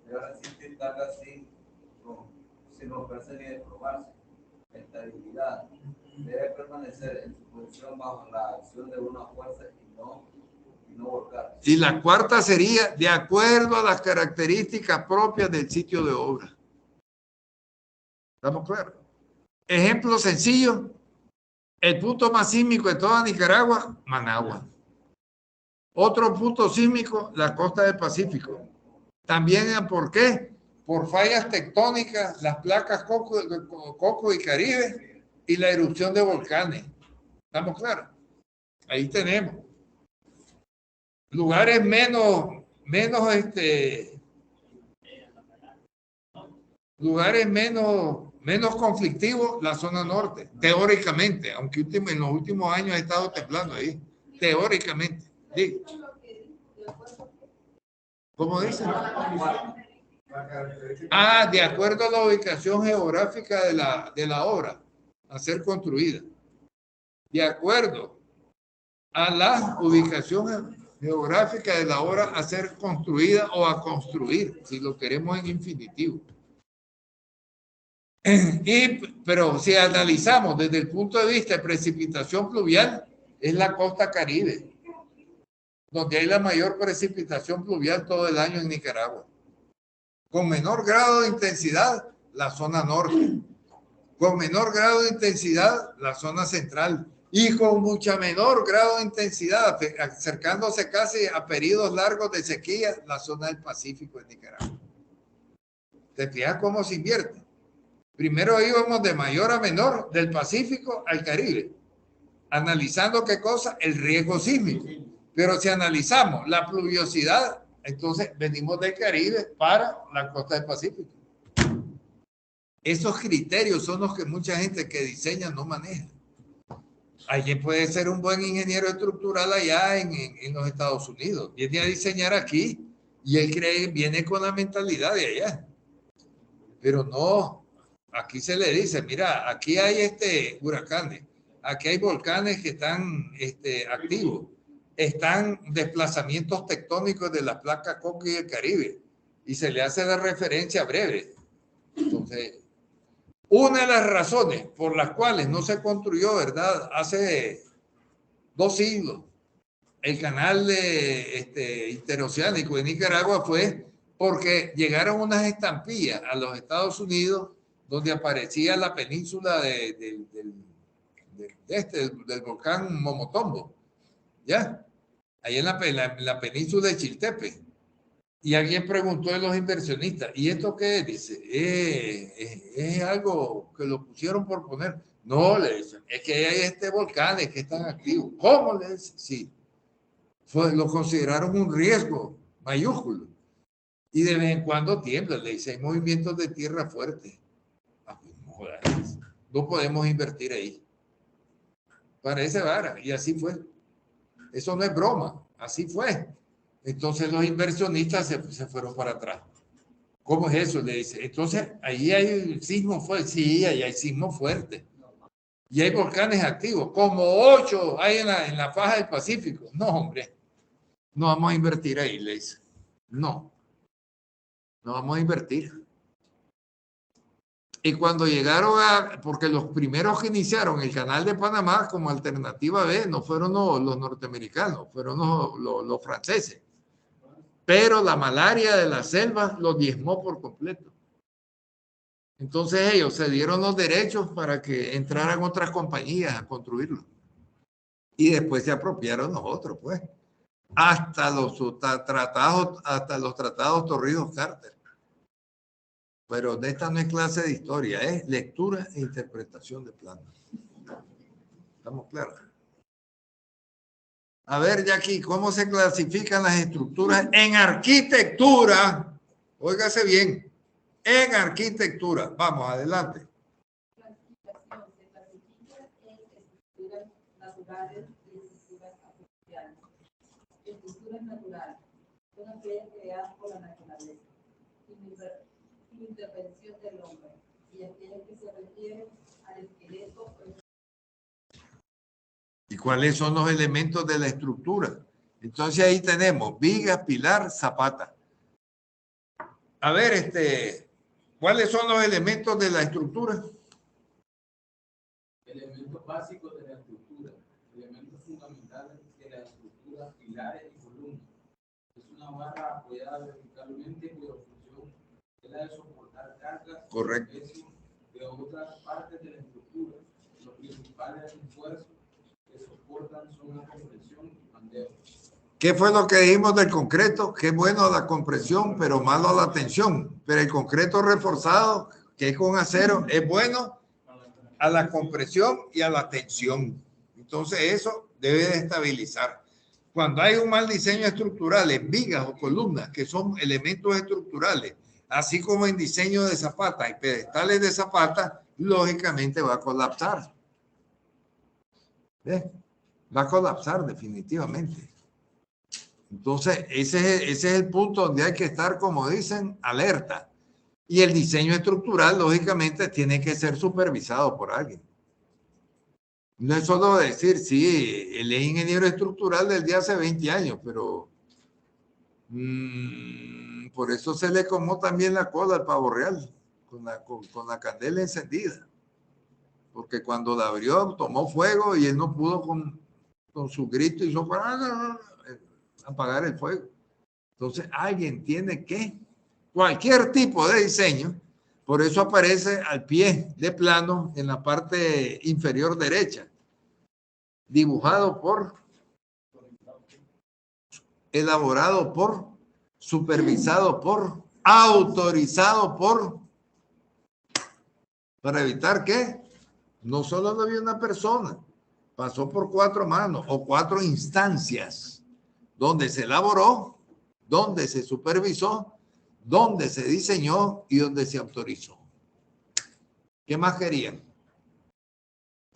Debe resistir cargas sin romperse ni deformarse. Estabilidad. Debe permanecer en su posición bajo la acción de una fuerza y no volcar. Y la cuarta sería de acuerdo a las características propias del sitio de obra. ¿Estamos claros? Ejemplo sencillo, el punto más sísmico de toda Nicaragua, Managua. Otro punto sísmico, la costa del Pacífico. También, ¿por qué? Por fallas tectónicas, las placas Coco y Caribe y la erupción de volcanes. ¿Estamos claros? Ahí tenemos. Lugares menos conflictivos, la zona norte, teóricamente, aunque en los últimos años ha estado temblando ahí, teóricamente. ¿Sí? ¿Cómo dice? De acuerdo a la ubicación geográfica de la obra a ser construida. De acuerdo a la ubicación geográfica de la obra a ser construida o a construir, si lo queremos en infinitivo. Pero si analizamos desde el punto de vista de precipitación pluvial, es la costa Caribe, donde hay la mayor precipitación pluvial todo el año en Nicaragua. Con menor grado de intensidad, la zona norte. Con menor grado de intensidad, la zona central. Y con mucha menor grado de intensidad, acercándose casi a periodos largos de sequía, la zona del Pacífico en Nicaragua. ¿Te fijas cómo se invierte? Primero íbamos de mayor a menor, del Pacífico al Caribe, analizando qué cosa, el riesgo sísmico. Pero si analizamos la pluviosidad, entonces venimos del Caribe para la costa del Pacífico. Esos criterios son los que mucha gente que diseña no maneja. Alguien puede ser un buen ingeniero estructural allá en los Estados Unidos. Viene a diseñar aquí y él viene con la mentalidad de allá. Pero no, aquí se le dice, mira, aquí hay huracanes, aquí hay volcanes que están activos, están desplazamientos tectónicos de las placas Coco y el Caribe y se le hace la referencia breve. Entonces, una de las razones por las cuales no se construyó, ¿verdad? Hace 2 siglos, el canal interoceánico de Nicaragua fue porque llegaron unas estampillas a los Estados Unidos donde aparecía la península del volcán Momotombo, ¿ya? Ahí en la península de Chiltepe. Y alguien preguntó a los inversionistas, ¿y esto qué es? Dice, es algo que lo pusieron por poner. No, le dicen, es que hay volcanes que están activos. ¿Cómo? Le dicen, sí. Lo consideraron un riesgo mayúsculo. Y de vez en cuando tiembla, le dice, hay movimientos de tierra fuertes. No podemos invertir ahí. Parece vara, y así fue. Eso no es broma, así fue. Entonces los inversionistas se fueron para atrás. ¿Cómo es eso? Le dice. Entonces, ahí hay sismo fuerte. Sí, ahí hay sismo fuerte. Y hay volcanes activos, como 8 hay en la faja del Pacífico. No, hombre, no vamos a invertir ahí, le dice. No vamos a invertir. Y cuando llegaron porque los primeros que iniciaron el canal de Panamá como alternativa B no fueron los norteamericanos, fueron los franceses. Pero la malaria de la selva los diezmó por completo. Entonces ellos se dieron los derechos para que entraran otras compañías a construirlo. Y después se apropiaron nosotros, pues. Hasta los tratados Torrijos-Carter. Pero de esta no es clase de historia, es lectura e interpretación de planos. ¿Estamos claros? A ver, Jackie, ¿cómo se clasifican las estructuras en arquitectura? Óigase bien, en arquitectura. Vamos, adelante. Clasificación. Se clasifica en estructuras naturales y estructuras artificiales. Estructuras naturales son aquellas creadas por la naturaleza, sin intervención del hombre, y aquellas que se refieren al esqueleto o ¿Cuáles son los elementos de la estructura? Entonces ahí tenemos viga, pilar, zapata. A ver, ¿cuáles son los elementos de la estructura? Elementos básicos de la estructura, elementos fundamentales de la estructura, pilares y columnas. Es una barra apoyada verticalmente cuya función es la de soportar cargas Correcto. de otras partes de la estructura. Los principales esfuerzos que soportan son la compresión y pandeo. ¿Qué fue lo que dijimos del concreto? Que es bueno la compresión, pero malo la tensión. Pero el concreto reforzado, que es con acero, es bueno a la compresión y a la tensión. Entonces eso debe de estabilizar. Cuando hay un mal diseño estructural en vigas o columnas, que son elementos estructurales, así como en diseño de zapatas y pedestales de zapatas, lógicamente va a colapsar. ¿Ves? Va a colapsar definitivamente. Entonces, ese es el punto donde hay que estar, como dicen, alerta. Y el diseño estructural, lógicamente, tiene que ser supervisado por alguien. No es solo decir, sí, él es ingeniero estructural desde hace 20 años, pero por eso se le comó también la cola al pavo real, con la candela encendida. Porque cuando la abrió, tomó fuego y él no pudo con su grito y no para apagar el fuego. Entonces, alguien tiene que, cualquier tipo de diseño, por eso aparece al pie de plano en la parte inferior derecha, dibujado por, elaborado por, supervisado por, autorizado por, para evitar que no solo lo vio una persona, pasó por 4 manos o 4 instancias, donde se elaboró, donde se supervisó, donde se diseñó y donde se autorizó. ¿Qué más querían?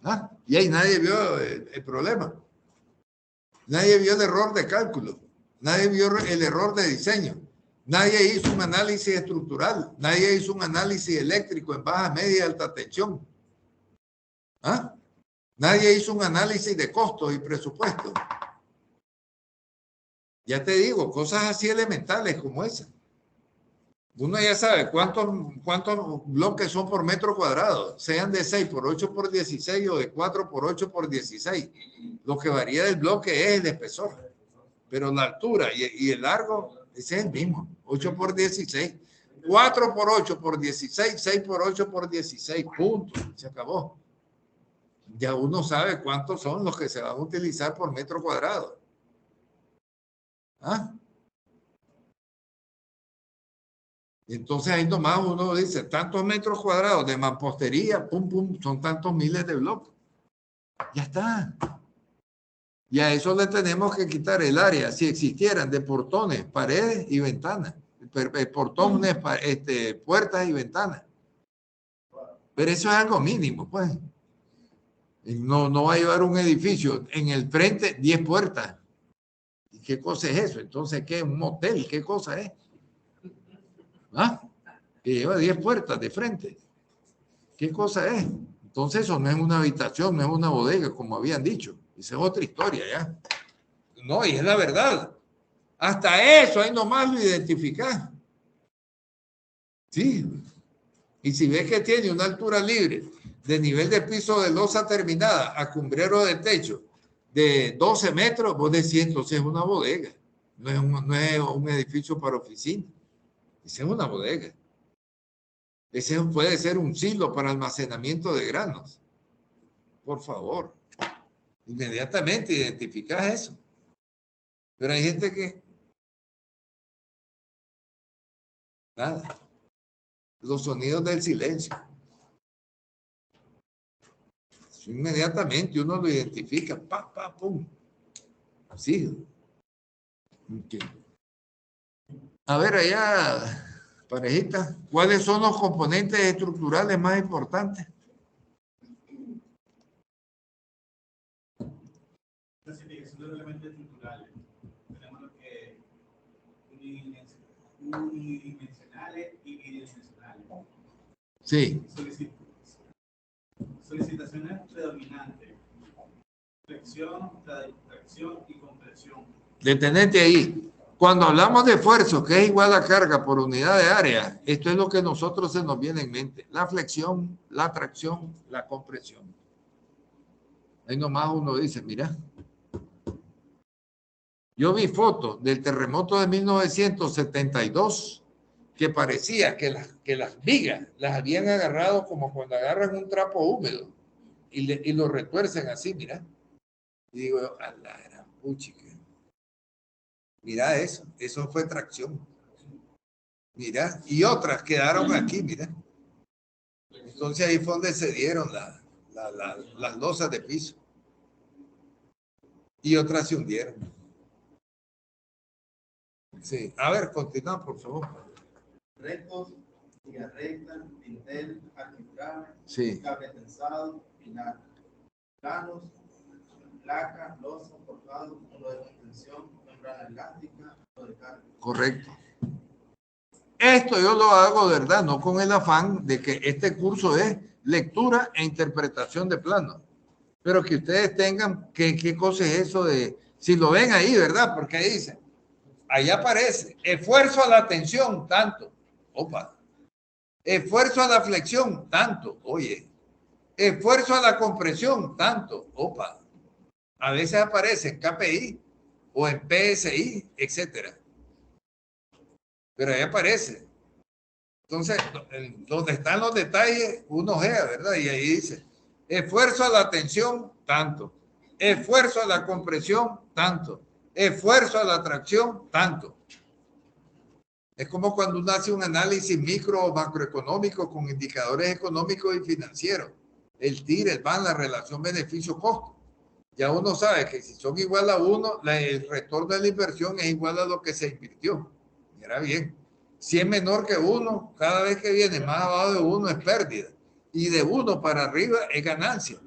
¿Ah? Y ahí nadie vio el problema. Nadie vio el error de cálculo. Nadie vio el error de diseño. Nadie hizo un análisis estructural. Nadie hizo un análisis eléctrico en baja, media y alta tensión. ¿Ah? Nadie hizo un análisis de costos y presupuestos. Ya te digo, cosas así elementales como esa. Uno ya sabe cuántos bloques son por metro cuadrado, sean de 6 por 8 por 16 o de 4 por 8 por 16. Lo que varía del bloque es el espesor, pero la altura y el largo, ese es el mismo, 8 por 16. 4 por 8 por 16, 6 por 8 por 16, punto, se acabó. Ya uno sabe cuántos son los que se van a utilizar por metro cuadrado. ¿Ah? Entonces ahí nomás uno dice, tantos metros cuadrados de mampostería, pum, pum, son tantos miles de bloques. Ya está. Y a eso le tenemos que quitar el área, si existieran, de portones, paredes y ventanas. Portones, puertas y ventanas. Pero eso es algo mínimo, pues. No va a llevar un edificio en el frente 10 puertas. ¿Y qué cosa es eso? Entonces, ¿qué es un motel? ¿Qué cosa es? ¿Ah? Que lleva 10 puertas de frente. ¿Qué cosa es? Entonces eso no es una habitación, no es una bodega, como habían dicho. Esa es otra historia, ¿ya? No, y es la verdad. Hasta eso ahí nomás lo identificás. Sí. Y si ves que tiene una altura libre de nivel de piso de losa terminada a cumbrero de techo de 12 metros, vos decís, entonces es una bodega. No es un edificio para oficina. Esa es una bodega. Ese puede ser un silo para almacenamiento de granos. Por favor. Inmediatamente identificas eso. Pero hay gente que... Nada. Los sonidos del silencio. Inmediatamente uno lo identifica. Pa, pa, pum. Así. Okay. A ver, allá, parejita, ¿cuáles son los componentes estructurales más importantes? Clasificación de los elementos estructurales. Tenemos lo que unidimensionales y bidimensionales. Sí. Solicitaciones predominantes. Flexión, tracción y compresión. Detenete ahí. Cuando hablamos de esfuerzo, que es igual a carga por unidad de área, esto es lo que a nosotros se nos viene en mente. La flexión, la tracción, la compresión. Ahí nomás uno dice, mira, yo vi fotos del terremoto de 1972 que parecía que las vigas las habían agarrado como cuando agarran un trapo húmedo y lo retuercen así, mira. Y digo, a la gran puchica. Mira eso fue tracción. Mira, y otras quedaron aquí, mira. Entonces ahí fue donde se dieron las losas de piso. Y otras se hundieron. Sí, a ver, continúa, por favor. Rectos, silla recta, dintel, arquitrabe, Sí. cable tensado, pinar. Planos, placa, losa, forjado, uno de contención, membrana elástica, uno de carga. Correcto. Esto yo lo hago, de verdad, no con el afán de que este curso es lectura e interpretación de planos. Pero que ustedes tengan qué cosa es eso de, si lo ven ahí, ¿verdad? Porque ahí dice, ahí aparece, esfuerzo a la tensión, tanto. Opa. Esfuerzo a la flexión, tanto. Oye. Esfuerzo a la compresión, tanto. Opa. A veces aparece en KPI o en PSI, etcétera. Pero ahí aparece. Entonces, donde están los detalles, uno ojea, ¿verdad? Y ahí dice, esfuerzo a la tensión, tanto. Esfuerzo a la compresión, tanto. Esfuerzo a la tracción, tanto. Es como cuando uno hace un análisis micro o macroeconómico con indicadores económicos y financieros. El TIR, el BAN, la relación beneficio-costo. Ya uno sabe que si son igual a 1, el retorno de la inversión es igual a lo que se invirtió. Mira bien. Si es menor que 1, cada vez que viene más abajo de 1 es pérdida. Y de 1 para arriba es ganancia.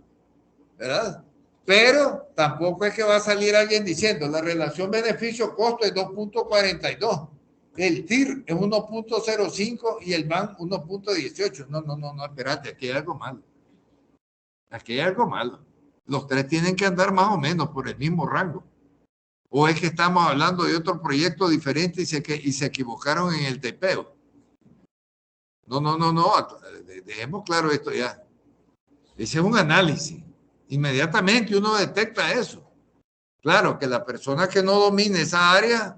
¿Verdad? Pero tampoco es que va a salir alguien diciendo la relación beneficio-costo es 2.42. El TIR es 1.05 y el BAN 1.18. No, espérate, aquí hay algo malo. Aquí hay algo malo. Los tres tienen que andar más o menos por el mismo rango. ¿O es que estamos hablando de otro proyecto diferente y se equivocaron en el tepeo? No. Dejemos claro esto ya. Ese es un análisis. Inmediatamente uno detecta eso. Claro que la persona que no domine esa área,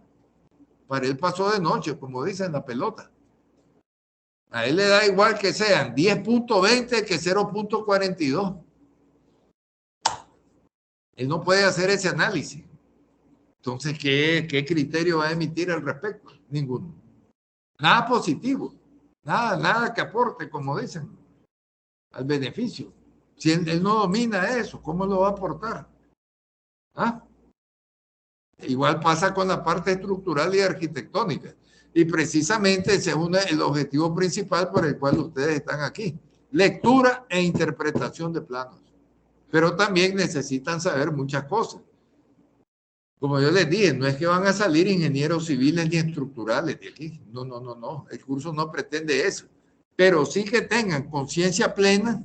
para él pasó de noche, como dicen la pelota. A él le da igual que sean 10.20 que 0.42. Él no puede hacer ese análisis. Entonces, ¿qué criterio va a emitir al respecto? Ninguno. Nada positivo. Nada que aporte, como dicen, al beneficio. Si él no domina eso, ¿cómo lo va a aportar? ¿Ah? Igual pasa con la parte estructural y arquitectónica. Y precisamente ese es el objetivo principal por el cual ustedes están aquí. Lectura e interpretación de planos. Pero también necesitan saber muchas cosas. Como yo les dije, no es que van a salir ingenieros civiles ni estructurales de aquí. No. El curso no pretende eso. Pero sí que tengan conciencia plena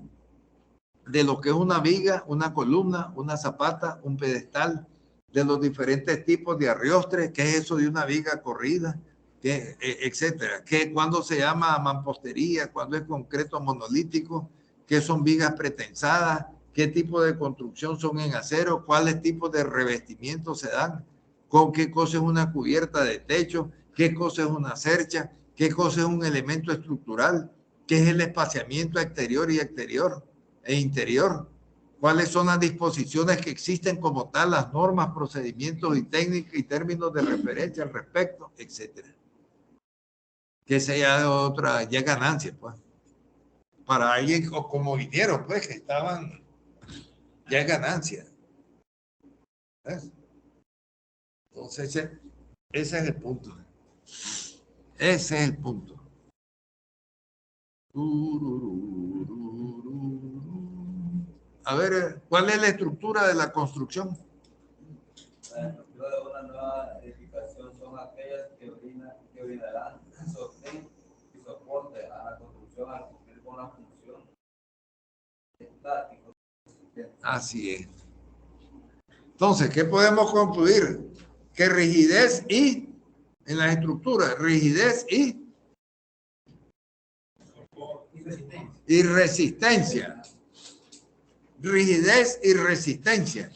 de lo que es una viga, una columna, una zapata, un pedestal, de los diferentes tipos de arriostres, qué es eso de una viga corrida, etcétera. Cuándo se llama mampostería, cuándo es concreto monolítico, qué son vigas pretensadas, qué tipo de construcción son en acero, cuáles tipos de revestimiento se dan, con qué cosa es una cubierta de techo, qué cosa es una cercha, qué cosa es un elemento estructural, qué es el espaciamiento exterior y exterior e interior, cuáles son las disposiciones que existen como tal, las normas, procedimientos y técnicas y términos de referencia al respecto, etcétera. Que sea otra, ya ganancia, pues. Para alguien como vinieron, pues, que estaban, ya es ganancia. ¿Ves? Entonces, ese es el punto. Ese es el punto. A ver, ¿cuál es la estructura de la construcción? La estructura de una nueva edificación son aquellas que brindarán sostén y soporte a la construcción al cumplir con la función estática. Así es. Entonces, ¿qué podemos concluir? Que rigidez y, en las estructuras, rigidez y resistencia. Rigidez y resistencia.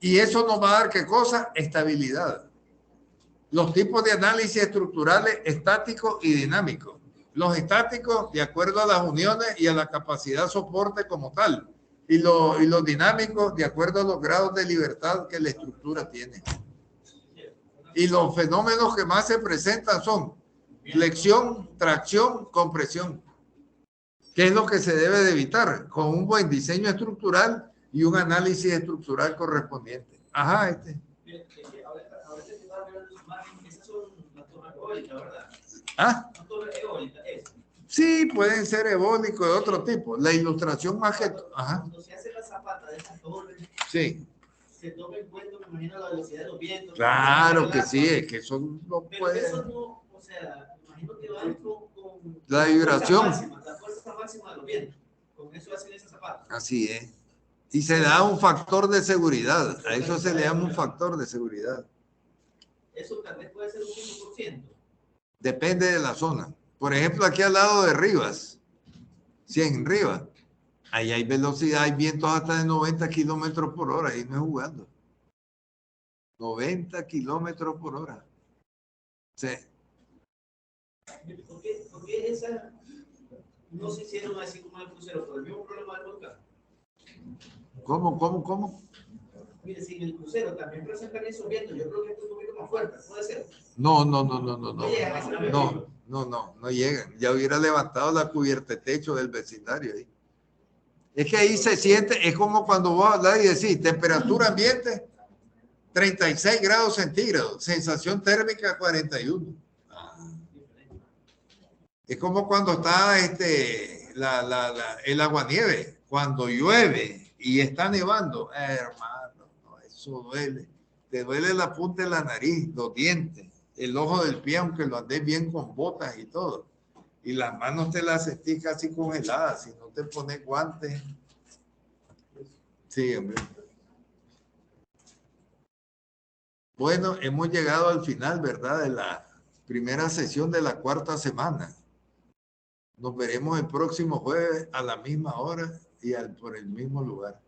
Y eso nos va a dar, ¿qué cosa? Estabilidad. Los tipos de análisis estructurales estáticos y dinámicos. Los estáticos, de acuerdo a las uniones y a la capacidad soporte como tal. Y los dinámicos, de acuerdo a los grados de libertad que la estructura tiene. Y los fenómenos que más se presentan son flexión, tracción, compresión. ¿Qué es lo que se debe de evitar? Con un buen diseño estructural y un análisis estructural correspondiente. Ajá, Ahorita que estaba viendo su imagen, esas son las torres eólicas, ¿verdad? ¿Ah? Las torres eólicas, eso. Sí, pueden ser eólicos de otro tipo. La ilustración más que... Ajá. Cuando se hace la zapata de esas torres, sí. Se toma en cuenta, me imagino, la velocidad de los vientos. Claro que sí, es que eso no pero puede... eso no, o sea, me imagino que va con la vibración. La fuerza máxima de los vientos. Con eso hacen esa zapata. Así es. Y se da un factor de seguridad. A eso se le llama un factor de seguridad. Eso tal vez puede ser un 5%. Depende de la zona. Por ejemplo, aquí al lado de Rivas, 100 en Rivas, ahí hay velocidad, hay vientos hasta de 90 kilómetros por hora, ahí no es jugando. 90 kilómetros por hora. Sí. ¿Por qué esa no se hicieron así como el crucero? Por el mismo problema del volcán. ¿Cómo? Mire, si en el crucero también presentan esos vientos, yo creo que esto es un poquito más fuerte, puede ser. No llegan. Ya hubiera levantado la cubierta de techo del vecindario ahí. Es que ahí se siente, es como cuando vos hablas y decís, temperatura ambiente, 36 grados centígrados, sensación térmica 41. Es como cuando está el aguanieve, cuando llueve y está nevando. Hermano, no, eso duele. Te duele la punta de la nariz, los dientes, el ojo del pie, aunque lo andes bien con botas y todo. Y las manos te las sentís casi congeladas, si no te pones guantes. Sí, hombre. Bueno, hemos llegado al final, ¿verdad? De la primera sesión de la cuarta semana. Nos veremos el próximo jueves a la misma hora y por el mismo lugar.